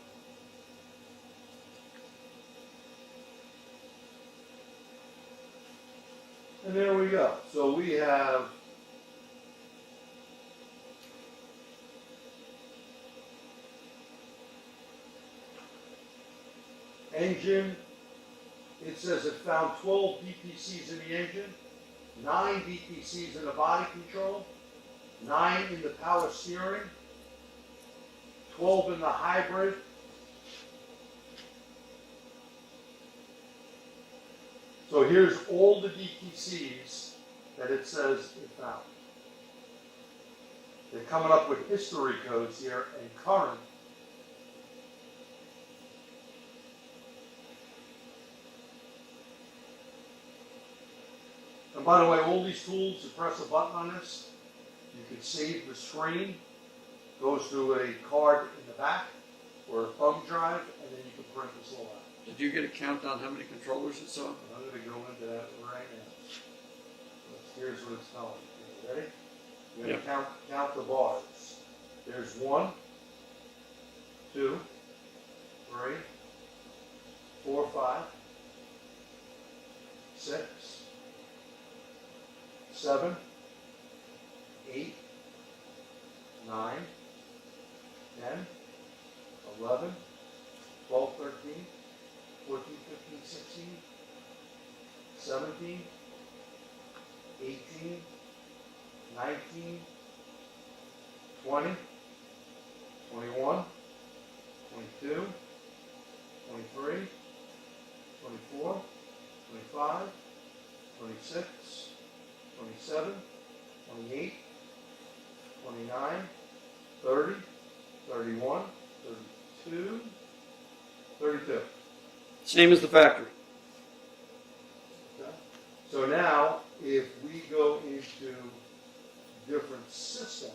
Speaker 1: And there we go. So we have engine. It says it found 12 DPCs in the engine, 9 DPCs in the body control, 9 in the power steering, 12 in the hybrid, so here's all the DPCs that it says it found. They're coming up with history codes here and current. And by the way, all these tools, you press a button on this, you can save the screen, goes to a card in the back or a thumb drive, and then you can print this all out.
Speaker 2: Did you get a count on how many controllers it saw?
Speaker 1: I'm going to go into that right now. So here's what it's telling you. Ready? You're going to count the bars. There's 1, 2, 3, 4, 5, 6, 7, 8, 9, 10, 11, 12, 13, 14, 15, 16, 17, 18, 19, 20, 21, 22, 23, 24, 25, 26, 27, 28, 29, 30, 31, 32, 32.
Speaker 2: Same as the factory.
Speaker 1: Okay. So now, if we go into different systems,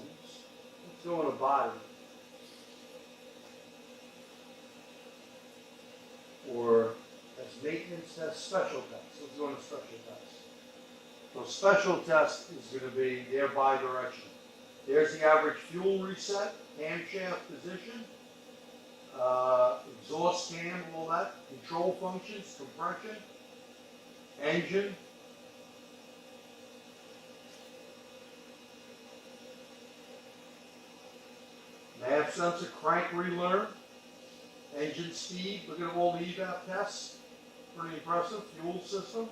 Speaker 1: let's go in a body. Or as maintenance test, special test. Let's go into special test. So special test is going to be their bi-direction. There's the average fuel reset, camshaft position, exhaust cam, all that, control functions, compression, engine, Nav sensor, crank relearn, engine speed, look at all the evap tests, pretty impressive, fuel system,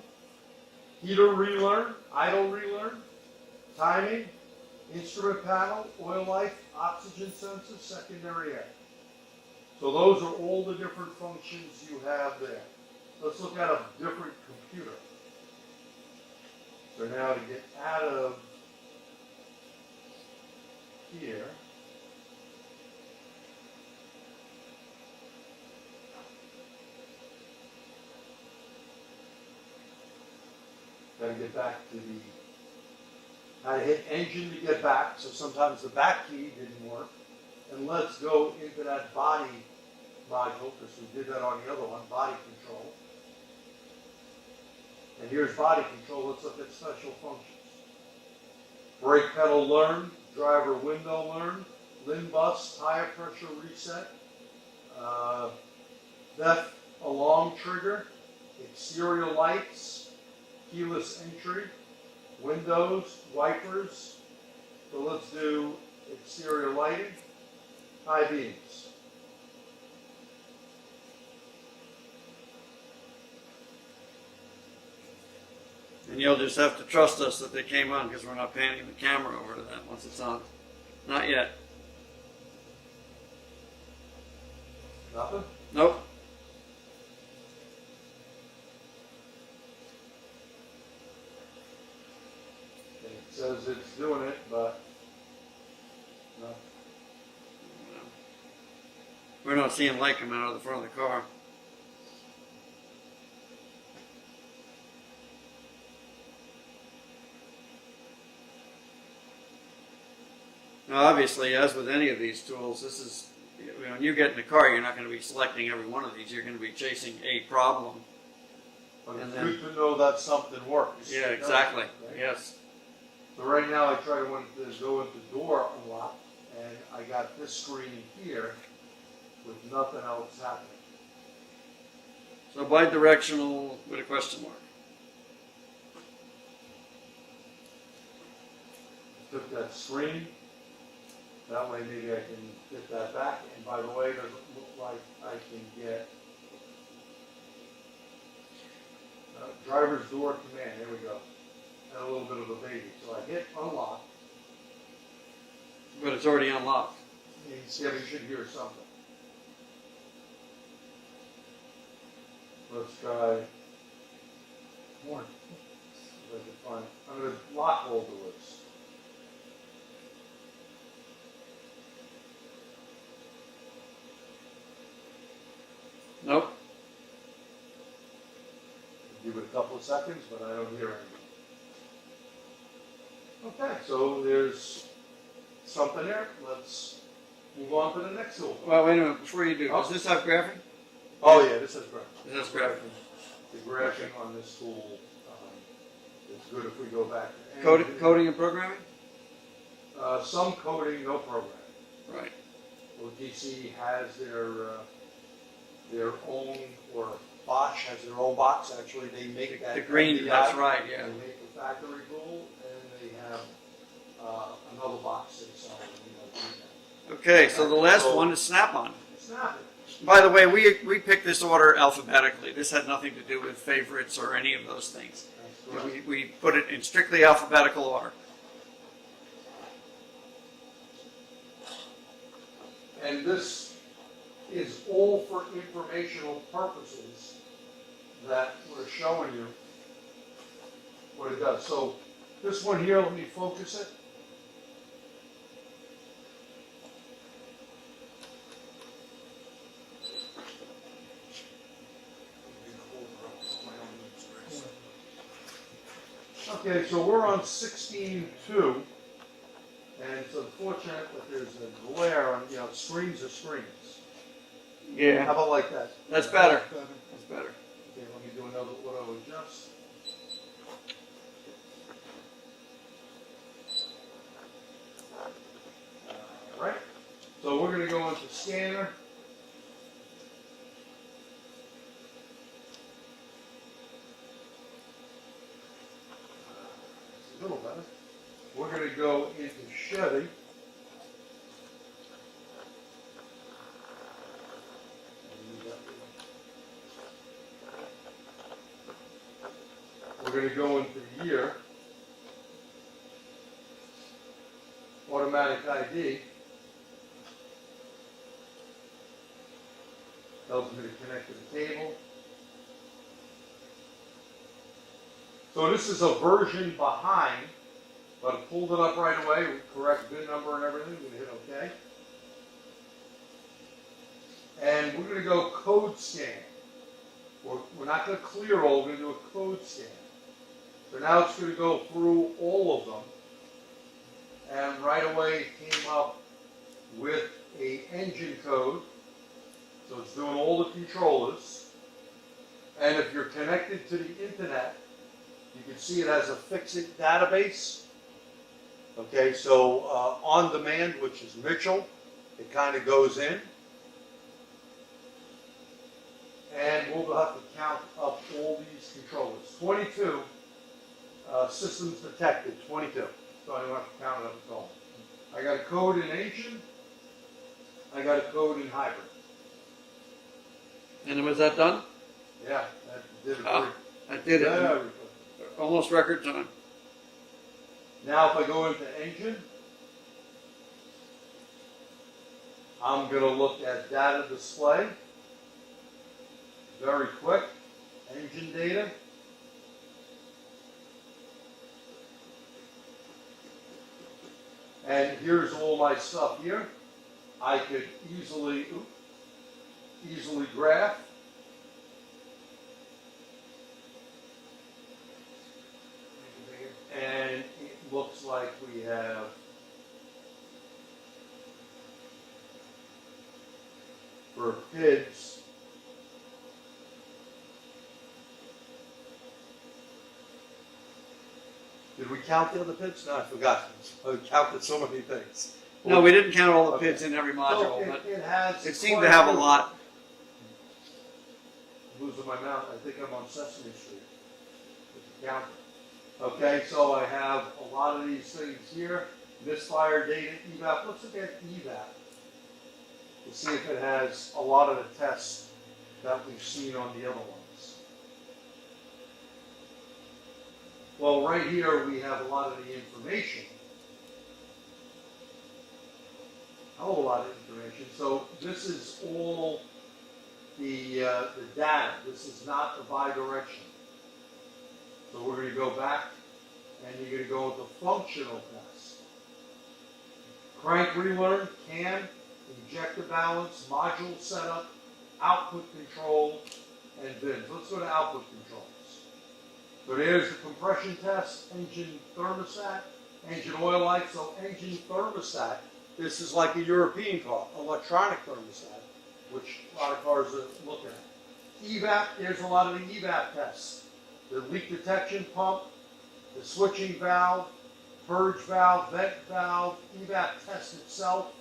Speaker 1: heater relearn, idle relearn, timing, instrument panel, oil life, oxygen sensor, secondary air. So those are all the different functions you have there. Let's look at a different computer. So now to get out of here, gotta get back to the, I hit engine to get back, so sometimes the back key didn't work. And let's go into that body module, because we did that on the other one, body control. And here's body control. Let's look at special functions. Brake pedal learn, driver window learn, limb bus, tire pressure reset, theft alarm trigger, exterior lights, keyless entry, windows, wipers. So let's do exterior lighting, high beams.
Speaker 2: And you'll just have to trust us that they came on because we're not panning the camera over to that once it's on. Not yet.
Speaker 1: Nothing?
Speaker 2: Nope.
Speaker 1: And it says it's doing it, but no.
Speaker 2: We're not seeing light come out of the front of the car. Now, obviously, as with any of these tools, this is, when you get in the car, you're not going to be selecting every one of these. You're going to be chasing a problem.
Speaker 1: But
Speaker 2: And
Speaker 1: it's
Speaker 2: then-
Speaker 1: good to know that something works.
Speaker 2: Yeah, exactly.
Speaker 1: Right?
Speaker 2: Yes.
Speaker 1: So right now I try to go into door unlock, and I got this screen here with nothing else happening.
Speaker 2: So bidirectional with a question mark.
Speaker 1: Took that screen. That way maybe I can get that back. And by the way, it doesn't look like I can get driver's door command. There we go. And a little bit of a baby. So I hit unlock.
Speaker 2: But it's already unlocked.
Speaker 1: Yeah, you should hear something. Let's try more. If I can find. I'm going to lock all doors.
Speaker 2: Nope.
Speaker 1: Give it a couple of seconds, but I don't hear anything. Okay, so there's something there. Let's move on to the next tool.
Speaker 2: Well, wait a minute. Before you do, does this have graphing?
Speaker 1: Oh yeah, this is graphing.
Speaker 2: This has graphing.
Speaker 1: The graphing on this tool is good if we go back.
Speaker 2: Coding and programming?
Speaker 1: Some coding, no programming.
Speaker 2: Right.
Speaker 1: OTC has their own, or Bosch has their own box. Actually, they make that.
Speaker 2: The green,
Speaker 1: GDI.
Speaker 2: that's right, yeah.
Speaker 1: They make the factory tool, and they have another box they sell.
Speaker 2: Okay, so the last one is Snap-on.
Speaker 1: Snap it.
Speaker 2: By the way, we picked this order alphabetically. This had nothing to do with favorites or any of those things.
Speaker 1: That's correct.
Speaker 2: We put it in strictly alphabetical order.
Speaker 1: And this is all for informational purposes that we're showing you what it does. So this one here, let me focus it. Okay, so we're on 16.2, and it's unfortunate that there's a glare on, screens are screens. How
Speaker 2: Yeah.
Speaker 1: about like that?
Speaker 2: That's better. That's better.
Speaker 1: Okay, let me do another auto adjust. All right, so we're going to go into scanner. It's a little better. We're going to go into Chevy. going to go into the year. Automatic ID. Tells me to connect to the cable. So this is a version behind, but I pulled it up right away with correct VIN number and everything. We're going to hit OK. And we're going to go code scan. We're not going to clear all, we're going to do a code scan. So now it's going to go through all of them. And right away it came up with a engine code. So it's doing all the controllers. And if you're connected to the internet, you can see it has a fix-it database. Okay, so on demand, which is Mitchell, it kind of goes in. And we'll have to count up all these controllers. 22 systems detected, 22. So I don't have to count it up at all. I got a code in engine. I got a code in hybrid.
Speaker 2: And was that done?
Speaker 1: Yeah, that did it.
Speaker 2: That did it.
Speaker 1: Yeah,
Speaker 2: Almost record time.
Speaker 1: now if I go into engine, I'm going to look at data display. Very quick. Engine data. And here's all my stuff here. I could easily graph. And it looks like we have for PIDs. Did we count the other PIDs? No, I forgot. I counted so many things.
Speaker 2: No, we didn't count all the
Speaker 1: Okay.
Speaker 2: PIDs in every
Speaker 1: So
Speaker 2: module, but
Speaker 1: it has.
Speaker 2: it seemed to have a lot.
Speaker 1: I'm losing my mouth. I think I'm on Sesame Street with the counter. Okay, so I have a lot of these things here. Misfire data, evap. Let's look at evap to see if it has a lot of the tests that we've seen on the other ones. Well, right here we have a lot of the information. A whole lot of information. So this is all the data. This is not the bi-direction. So we're going to go back and you're going to go into functional tests. Crank relearn, CAN, injector balance, module setup, output control, and VINs. Let's go to output controls. So there's the compression test, engine thermostat, engine oil light. So engine thermostat, this is like a European car, electronic thermostat, which a lot of cars are looking at. Evap, there's a lot of the evap tests. The leak detection pump, the switching valve, purge valve, vent valve, evap test itself.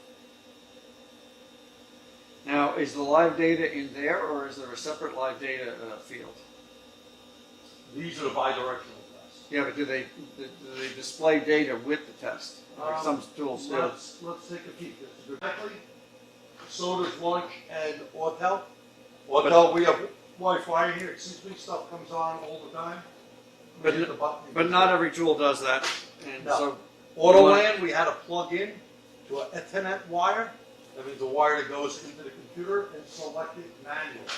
Speaker 2: Now, is the live data in there, or is there a separate live data field?
Speaker 1: These are the bidirectional tests.
Speaker 2: Yeah, but do they display data with the test? Like some tools do.
Speaker 1: Let's take a peek. Exactly. So does Launch and Autel. Autel, we have Wi-Fi here. Excuse me, stuff comes on all the time.
Speaker 2: But
Speaker 1: Hit the button.
Speaker 2: But not every tool does that. And
Speaker 1: No.
Speaker 2: so
Speaker 1: Autoland, we had to plug in to an Ethernet wire. That means a wire that goes into the computer and select it manually.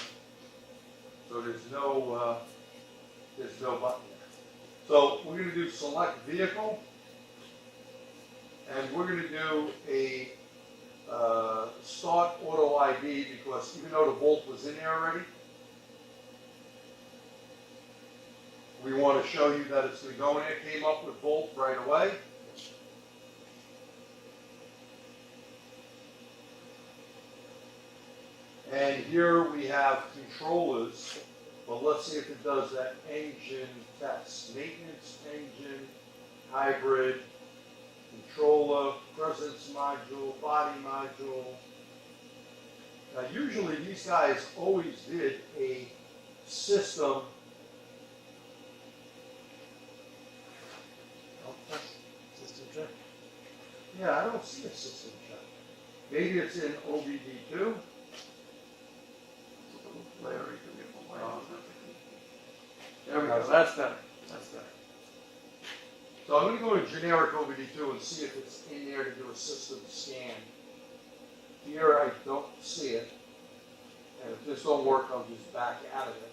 Speaker 1: So there's no button there. So we're going to do select vehicle, and we're going to do a start auto ID because even though the Volt was in there already, we want to show you that it's going to go in there. It came up with Volt right away. And here we have controllers, but let's see if it does that engine test. Maintenance engine, hybrid, controller, presence module, body module. Now usually these guys always did a system.
Speaker 3: System check.
Speaker 1: Yeah, I don't see a system check. Maybe it's in OBD2.
Speaker 2: there we go. That's better. That's better.
Speaker 1: So I'm going to go to generic OBD2 and see if it's in there to do a system scan. Here I don't see it. And if this don't work, I'll just back out of it.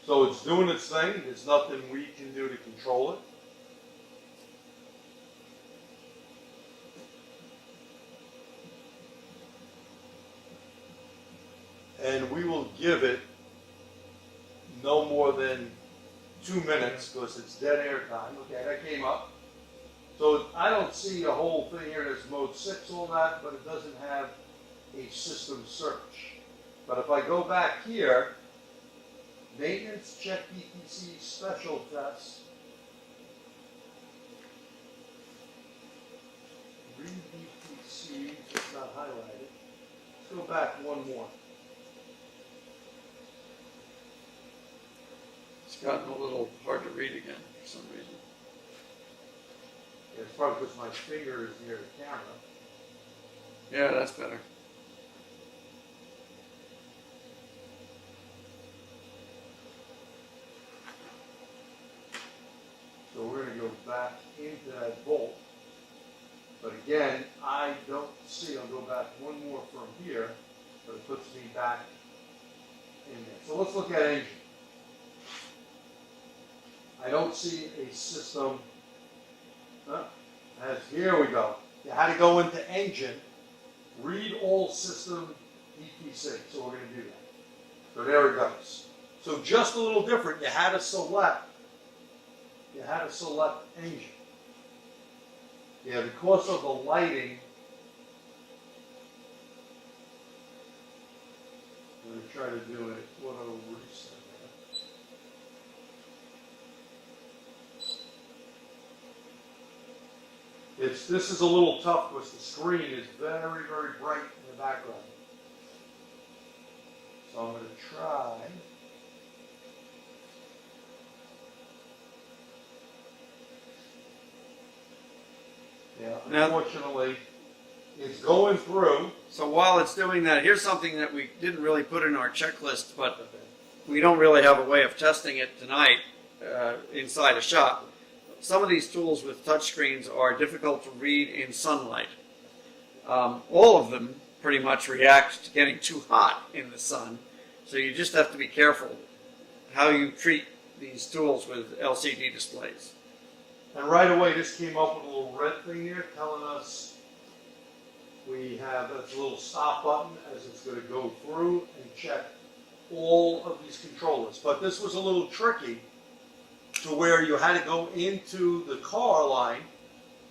Speaker 1: So it's doing its thing. There's nothing we can do to control it. And we will give it no more than 2 minutes because it's dead air time. Okay, that came up. So I don't see a whole thing here that's mode 6, all that, but it doesn't have a system search. But if I go back here, maintenance, check DTC, special tests, read DTC, it's not highlighted. Let's go back one more.
Speaker 2: It's gotten a little hard to read again for some reason.
Speaker 1: Yeah, it's probably because my finger is near the camera.
Speaker 2: Yeah, that's better.
Speaker 1: So we're going to go back into that Volt. But again, I don't see, I'll go back one more from here, but it puts me back in there. So let's look at engine. I don't see a system. Here we go. You had to go into engine, read all system ETC. So we're going to do that. So there it goes. So just a little different. You had to select engine. Yeah, because of the lighting, I'm going to try to do an auto reset. This is a little tough because the screen is very, very bright in the background. So I'm going to try. Yeah, unfortunately, it's going through.
Speaker 2: So while it's doing that, here's something that we didn't really put in our checklist, but we don't really have a way of testing it tonight inside a shop. Some of these tools with touchscreens are difficult to read in sunlight. All of them pretty much react to getting too hot in the sun, so you just have to be careful how you treat these tools with LCD displays.
Speaker 1: And right away, this came up with a little red thing here telling us we have a little stop button as it's going to go through and check all of these controllers. But this was a little tricky to where you had to go into the car line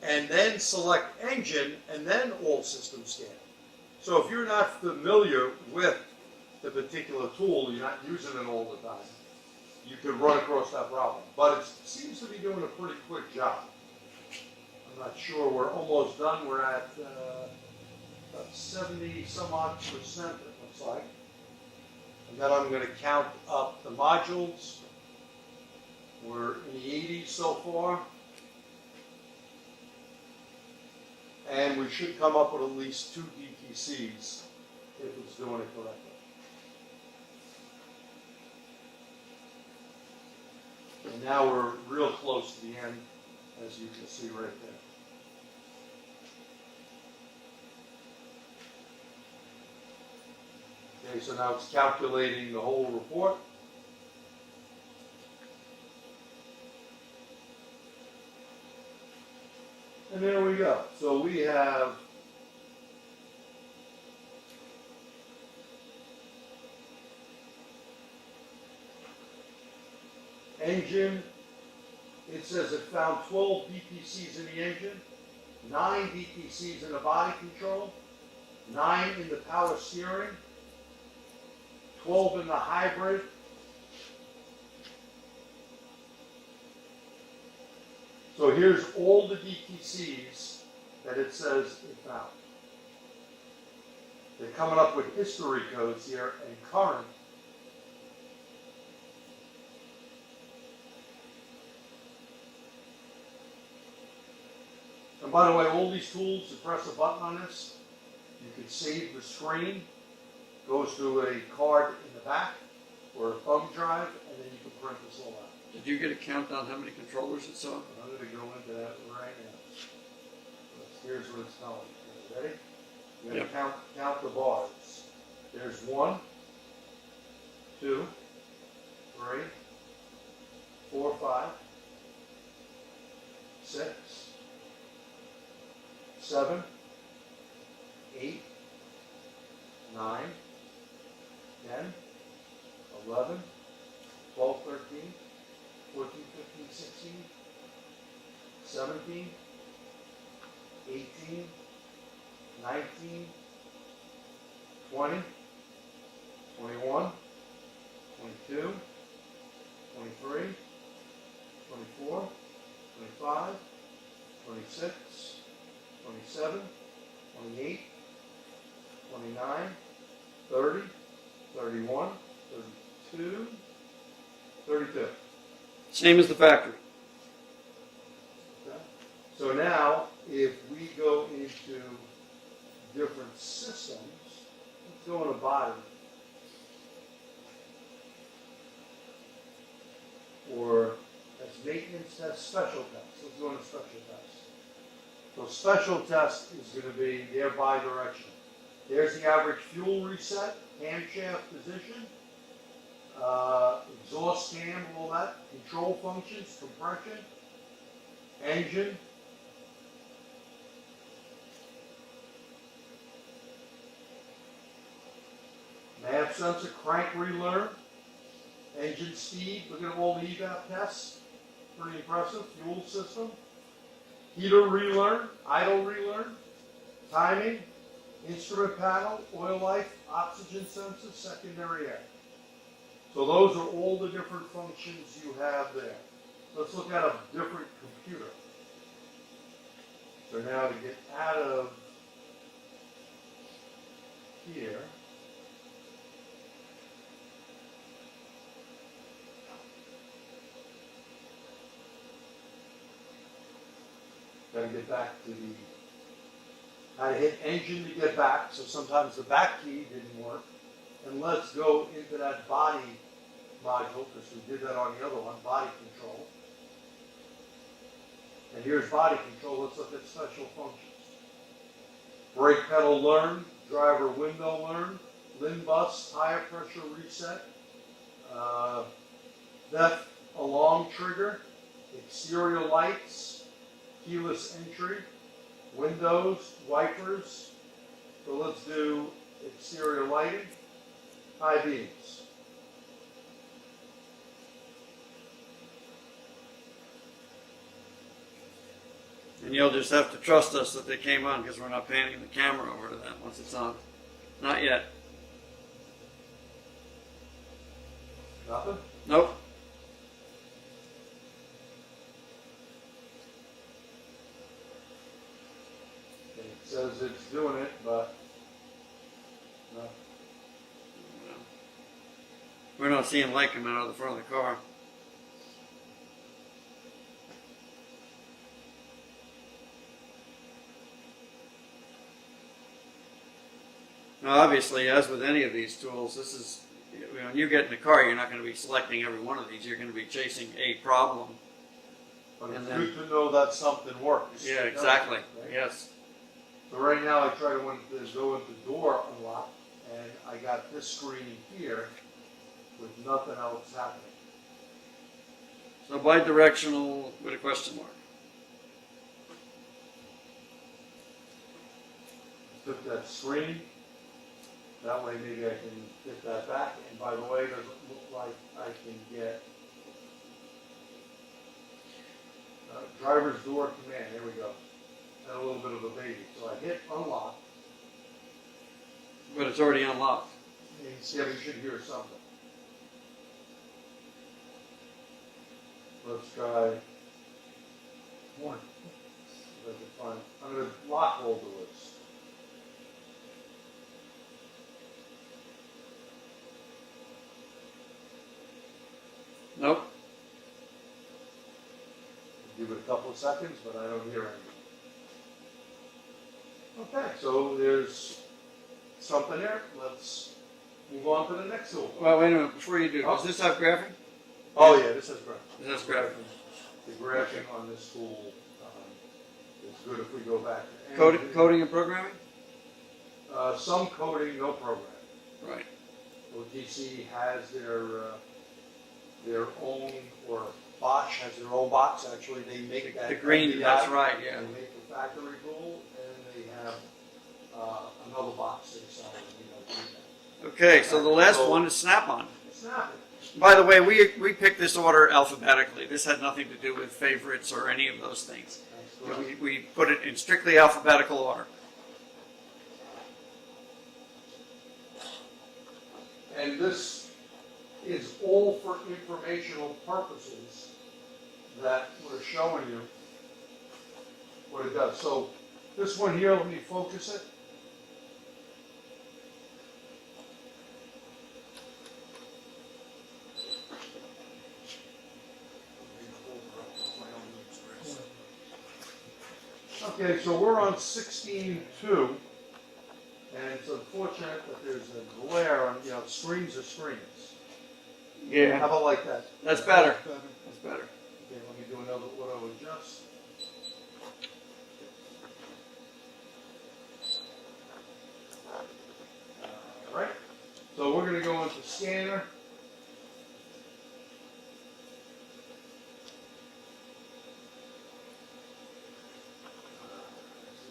Speaker 1: and then select engine and then all system scan. So if you're not familiar with the particular tool, you're not using it all the time, you could run across that problem. But it seems to be doing a pretty quick job. I'm not sure. We're almost done. We're at about 70 some odd percent, it looks like. And then I'm going to count up the modules. We're in the 80s so far. And we should come up with at least 2 DTCs if it's doing it correctly. And now we're real close to the end, as you can see right there. Okay, so now it's calculating the whole report. And there we go. So we have engine. It says it found 12 DTCs in the engine, 9 DTCs in the body control, 9 in the power steering, 12 in the hybrid, so here's all the DTCs that it says it found. They're coming up with history codes here and current. And by the way, all these tools, you press a button on this, you can save the screen, goes to a card in the back, or a thumb drive, and then you can print this all out.
Speaker 2: Did you get a count on how many controllers it saw?
Speaker 1: I'm going to go into that right now. Here's what it's telling you. Ready? You're going to count the bars. There's 1, 2, 3, 4, 5, 6, 7, 8, 9, 10, 11, 12, 13, 14, 15, 16, 17, 18, 19, 20, 21, 22, 23, 24, 25, 26, 27, 28, 29, 30, 31, 32, 32.
Speaker 2: Same as the factory.
Speaker 1: Okay. So now, if we go into different systems, let's go into body. Or as maintenance test, special test. Let's go into special test. So special test is going to be their bi-directional. There's the average fuel reset, camshaft position, exhaust cam, all that, control functions, compression, engine, nav sensor, crank relearn, engine speed, look at all the evap tests, pretty impressive, fuel system, heater relearn, idle relearn, timing, instrument panel, oil life, oxygen sensor, secondary air. So those are all the different functions you have there. Let's look at a different computer. So now to get out of here, gotta get back to the, I hit engine to get back, so sometimes the back key didn't work. And let's go into that body module, because we did that on the other one, body control. And here's body control. Let's look at special functions. Brake pedal learn, driver window learn, limb bus, tire pressure reset, theft alarm trigger, exterior lights, keyless entry, windows, wipers. So let's do exterior lighting, high beams.
Speaker 2: And you'll just have to trust us that they came on because we're not panning the camera over to that once it's on. Not yet.
Speaker 1: Nothing?
Speaker 2: Nope.
Speaker 1: And it says it's doing it, but no.
Speaker 2: We're not seeing light coming out of the front of the car. Now, obviously, as with any of these tools, this is, when you get in the car, you're not going to be selecting every one of these. You're going to be chasing a problem.
Speaker 1: But
Speaker 2: And
Speaker 1: it's
Speaker 2: then-
Speaker 1: good to know that something works.
Speaker 2: Yeah, exactly.
Speaker 1: Right?
Speaker 2: Yes.
Speaker 1: So right now I try to go into door unlock, and I got this screen here with nothing else happening.
Speaker 2: So bi-directional with a question mark.
Speaker 1: Took that screen. That way maybe I can get that back. And by the way, it doesn't look like I can get driver's door command. Here we go. And a little bit of a baby. So I hit unlock.
Speaker 2: But it's already unlocked.
Speaker 1: Yeah, but you should hear something. Let's try one. Does it find? I'm going to lock all doors.
Speaker 2: Nope.
Speaker 1: Give it a couple of seconds, but I don't hear anything. Okay, so there's something there. Let's move on to the next tool.
Speaker 2: Well, wait a minute, before you do, does this have graphing?
Speaker 1: Oh yeah, this is great.
Speaker 2: This has graphing.
Speaker 1: The graphing on this tool is good if we go back. to
Speaker 2: Coding and programming?
Speaker 1: Some coding, no program.
Speaker 2: Right.
Speaker 1: OTC has their own, or Bosch has their own box. Actually, they make that.
Speaker 2: The green,
Speaker 1: GDI.
Speaker 2: that's right, yeah.
Speaker 1: They make the factory tool, and they have another box they sell.
Speaker 2: Okay, so the last one is Snap-on.
Speaker 1: Snap it.
Speaker 2: By the way, we picked this order alphabetically. This had nothing to do with favorites or any of those things.
Speaker 1: That's correct.
Speaker 2: We put it in strictly alphabetical order.
Speaker 1: And this is all for informational purposes that we're showing you what it does. So this one here, let me focus it. Okay, so we're on 16.2, and it's unfortunate that there's a glare on, screens are screens. How
Speaker 2: Yeah,
Speaker 1: about like that?
Speaker 2: that's better. That's better.
Speaker 1: Okay, let me do another auto adjust. All right, so we're going to go into scanner.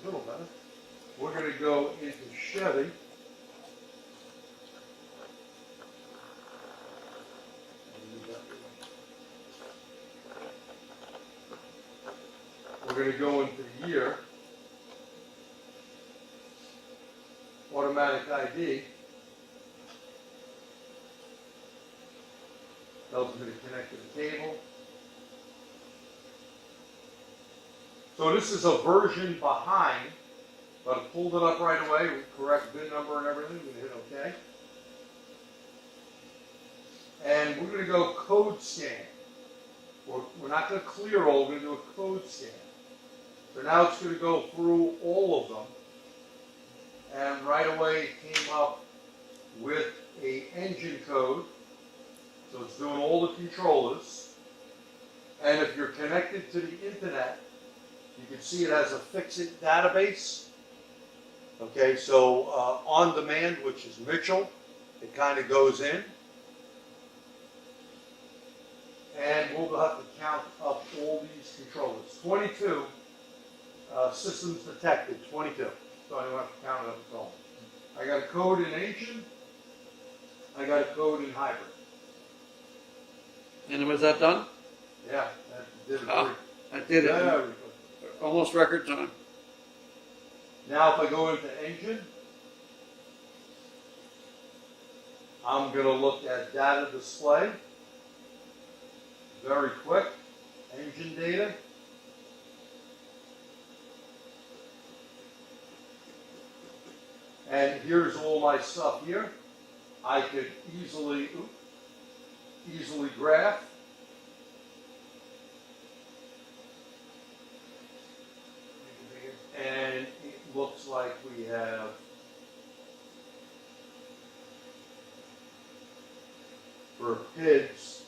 Speaker 1: A little better. We're going to go into Chevy. We're going to go into year. Automatic ID. Tells me to connect to the cable. So this is a version behind, but I pulled it up right away with correct VIN number and everything. We hit OK. And we're going to go code scan. We're not going to clear all, we're going to do a code scan. So now it's going to go through all of them. And right away it came up with an engine code. So it's doing all the controllers. And if you're connected to the internet, you can see it has a fix-it database. Okay, so on demand, which is Mitchell, it kind of goes in. And we'll have to count up all these controllers. 22 systems detected, 22. So I don't have to count it up at all. I got a code in engine. I got a code in hybrid.
Speaker 2: And was that done?
Speaker 1: Yeah, that did it.
Speaker 2: I did it.
Speaker 1: Yeah,
Speaker 2: in almost record time.
Speaker 1: now if I go into engine, I'm going to look at data display. Very quick. Engine data. And here's all my stuff here. I could easily graph. And it looks like we have for PIDs,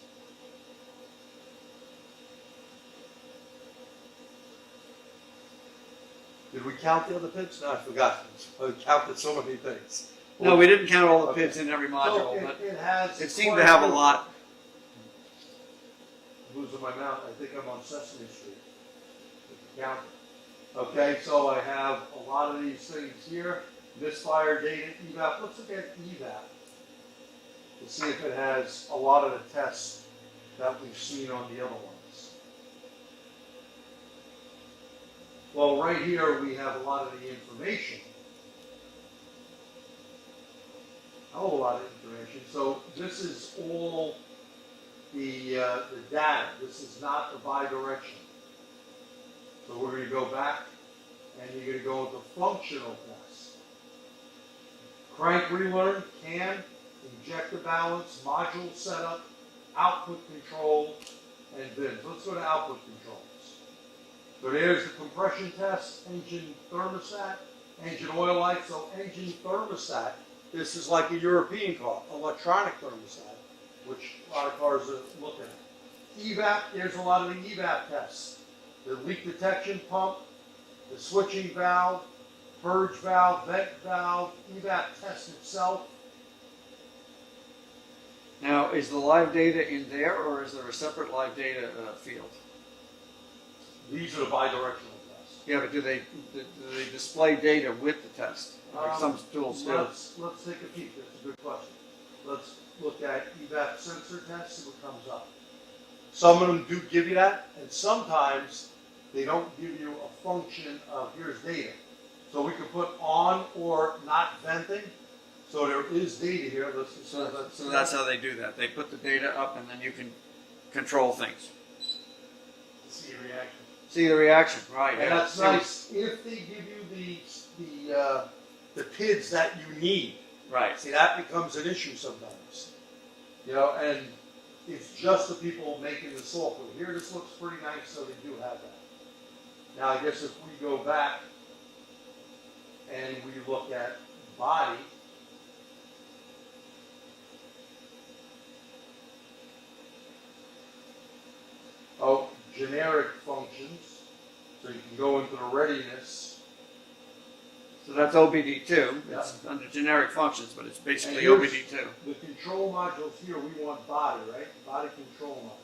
Speaker 1: did we count the other PIDs? No, I forgot. I counted so many things.
Speaker 2: No, we didn't count all the pins
Speaker 1: Okay.
Speaker 2: in every
Speaker 1: So
Speaker 2: module, but
Speaker 1: it has.
Speaker 2: it seemed to have a lot.
Speaker 1: I'm losing my mouth. I think I'm on Sesame Street. Count. Okay, so I have a lot of these things here. Misfire data, evap. Let's look at evap to see if it has a lot of the tests that we've seen on the other ones. Well, right here we have a lot of the information. A whole lot of information. So this is all the data. This is not the bi-directional. So we're going to go back and you're going to go into functional tests. Crank relearn, CAN, injector balance, module setup, output control, and VINs. Let's go to output controls. So there's the compression test, engine thermostat, engine oil light. So engine thermostat This is like a European car, electronic thermostat, which a lot of cars are looking at. EVAP, there's a lot of the EVAP tests. The leak detection pump, the switching valve, purge valve, vent valve, EVAP test itself.
Speaker 2: Now, is the live data in there, or is there a separate live data field?
Speaker 1: These are the bidirectional tests.
Speaker 2: Yeah, but do they display data with the test? Like some tools do.
Speaker 1: Let's take a peek. That's a good question. Let's look at EVAP sensor tests, see what comes up. Some of them do give you that, and sometimes they don't give you a function of here's data. So we can put on or not venting. So there is data here.
Speaker 2: So that's how they do that. They put the data up, and then you can control things.
Speaker 3: See a reaction.
Speaker 2: See the reaction, right?
Speaker 1: And that's nice if they give you the PIDs that you need.
Speaker 2: Right.
Speaker 1: See, that becomes an issue sometimes. You know, and it's just the people making the software. Here, this looks pretty nice, so they do have that. Now, I guess if we go back and we look at body, generic functions, so you can go into the readiness.
Speaker 2: So that's OBD2.
Speaker 1: Yeah.
Speaker 2: It's under generic functions, but it's basically
Speaker 1: And here's
Speaker 2: OBD2.
Speaker 1: the control modules here, we want body, right? Body control module.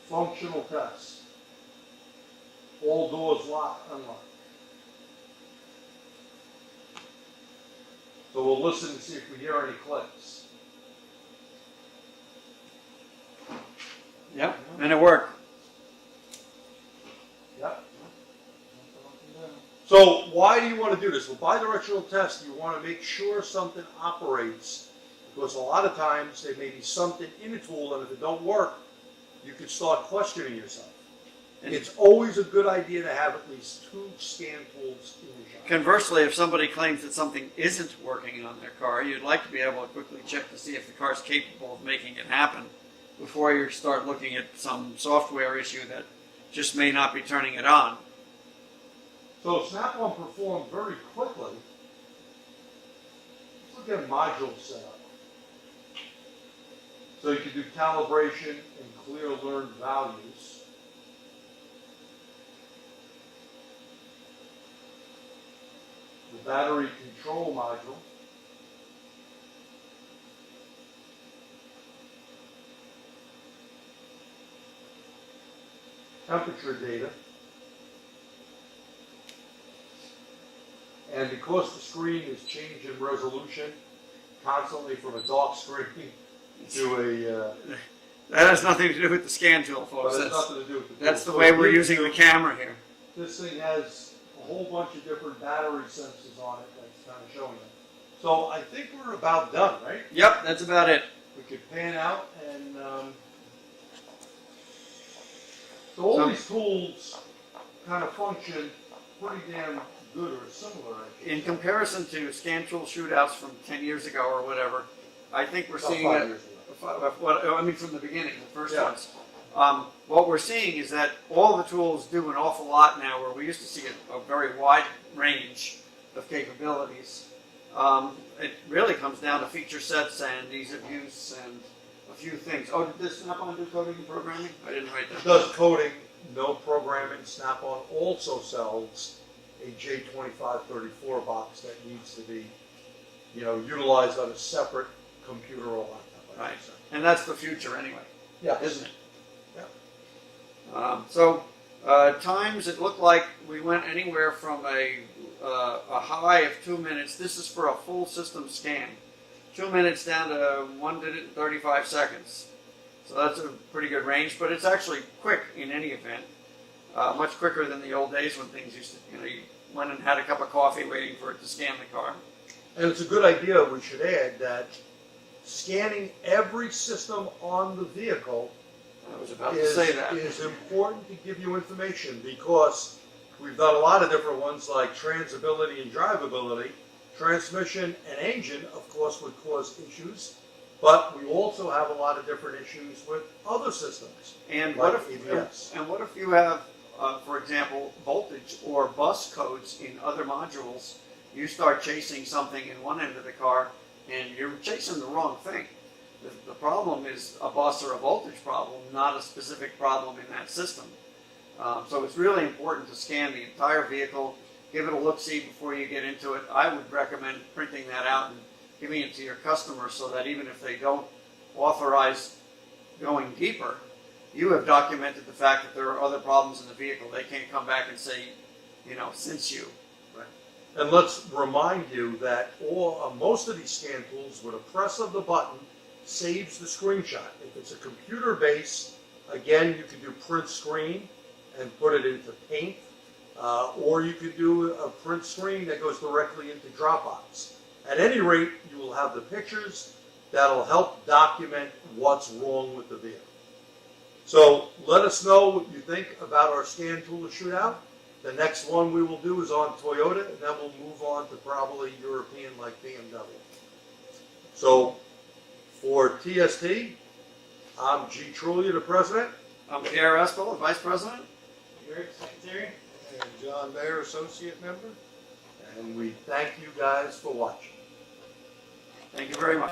Speaker 1: Functional tests. All doors lock, unlock. So we'll listen and see if we hear any clicks.
Speaker 2: Yep, and it worked.
Speaker 1: Yep. So why do you want to do this? Well, bidirectional test, you want to make sure something operates, because a lot of times there may be something in the tool, and if it don't work, you could start questioning yourself. And it's always a good idea to have at least 2 scan tools in your shop.
Speaker 2: Conversely, if somebody claims that something isn't working on their car, you'd like to be able to quickly check to see if the car's capable of making it happen before you start looking at some software issue that just may not be turning it on.
Speaker 1: So Snap-on performed very quickly. Let's look at module setup. So you can do calibration and clear learned values. The battery control module. Temperature data. And because the screen is changing resolution constantly from a dark screen to a...
Speaker 2: That has nothing to do with the scan tool,
Speaker 1: but
Speaker 2: folks.
Speaker 1: it's nothing to do with the
Speaker 2: That's the
Speaker 1: tool.
Speaker 2: way
Speaker 1: So
Speaker 2: we're
Speaker 1: it gives
Speaker 2: using the
Speaker 1: you-
Speaker 2: camera here.
Speaker 1: This thing has a whole bunch of different battery sensors on it that's kind of showing it. So I think we're about done, right?
Speaker 2: Yep, that's about it.
Speaker 1: We could pan out and so all
Speaker 2: So-
Speaker 1: these tools kind of function pretty damn good or similar. I think.
Speaker 2: In comparison to Scan Tool Shootouts from 10 years ago or whatever, I think we're
Speaker 1: About
Speaker 2: seeing
Speaker 1: 5
Speaker 2: that.
Speaker 1: years ago.
Speaker 2: I mean, from the beginning, the first
Speaker 1: Yeah.
Speaker 2: ones. What we're seeing is that all the tools do an awful lot now, where we used to see a very wide range of capabilities. It really comes down to feature sets and ease of use and a few things. Oh, did this Snap-on do coding and programming? I didn't write that
Speaker 1: It
Speaker 2: down.
Speaker 1: does coding, no programming. Snap-on also sells a J2534 box that needs to be, utilized on a separate computer or laptop. like
Speaker 2: Right.
Speaker 1: I said.
Speaker 2: And that's the future anyway,
Speaker 1: Yeah.
Speaker 2: isn't it?
Speaker 1: Yeah.
Speaker 2: Times, it looked like we went anywhere from a high of 2 minutes. This is for a full system scan. 2 minutes down to 1 minute and 35 seconds. So that's a pretty good range, but it's actually quick in any event. Much quicker than the old days when things used to, you went and had a cup of coffee waiting for it to scan the car.
Speaker 1: And it's a good idea, we should add, that scanning every system on the vehicle
Speaker 2: I was about to say that.
Speaker 1: is important to give you information, because we've done a lot of different ones like transability and drivability. Transmission and engine, of course, would cause issues, but we also have a lot of different issues with other systems.
Speaker 2: And
Speaker 1: like
Speaker 2: what if
Speaker 1: ABS.
Speaker 2: and what if you have for example, voltage or bus codes in other modules, you start chasing something in one end of the car and you're chasing the wrong thing. The problem is a bus or a voltage problem, not a specific problem in that system. So it's really important to scan the entire vehicle, give it a look-see before you get into it. I would recommend printing that out and giving it to your customer so that even if they don't authorize going deeper, you have documented the fact that there are other problems in the vehicle. They can't come back and say, since you.
Speaker 1: And let's remind you that most of these scan tools, with a press of the button, saves the screenshot. If it's a computer base, again, you can do print screen and put it into Paint, or you could do a print screen that goes directly into Dropbox. At any rate, you will have the pictures that'll help document what's wrong with the vehicle. So let us know what you think about our Scan Tool Shootout. The next one we will do is on Toyota, and then we'll move on to probably European like BMW. So for TST, I'm G. Trulli, the president.
Speaker 2: I'm Pierre Espel, the vice president.
Speaker 3: Eric, secretary.
Speaker 4: And John Bayer, associate member.
Speaker 1: And we thank you guys for watching.
Speaker 2: Thank you very much.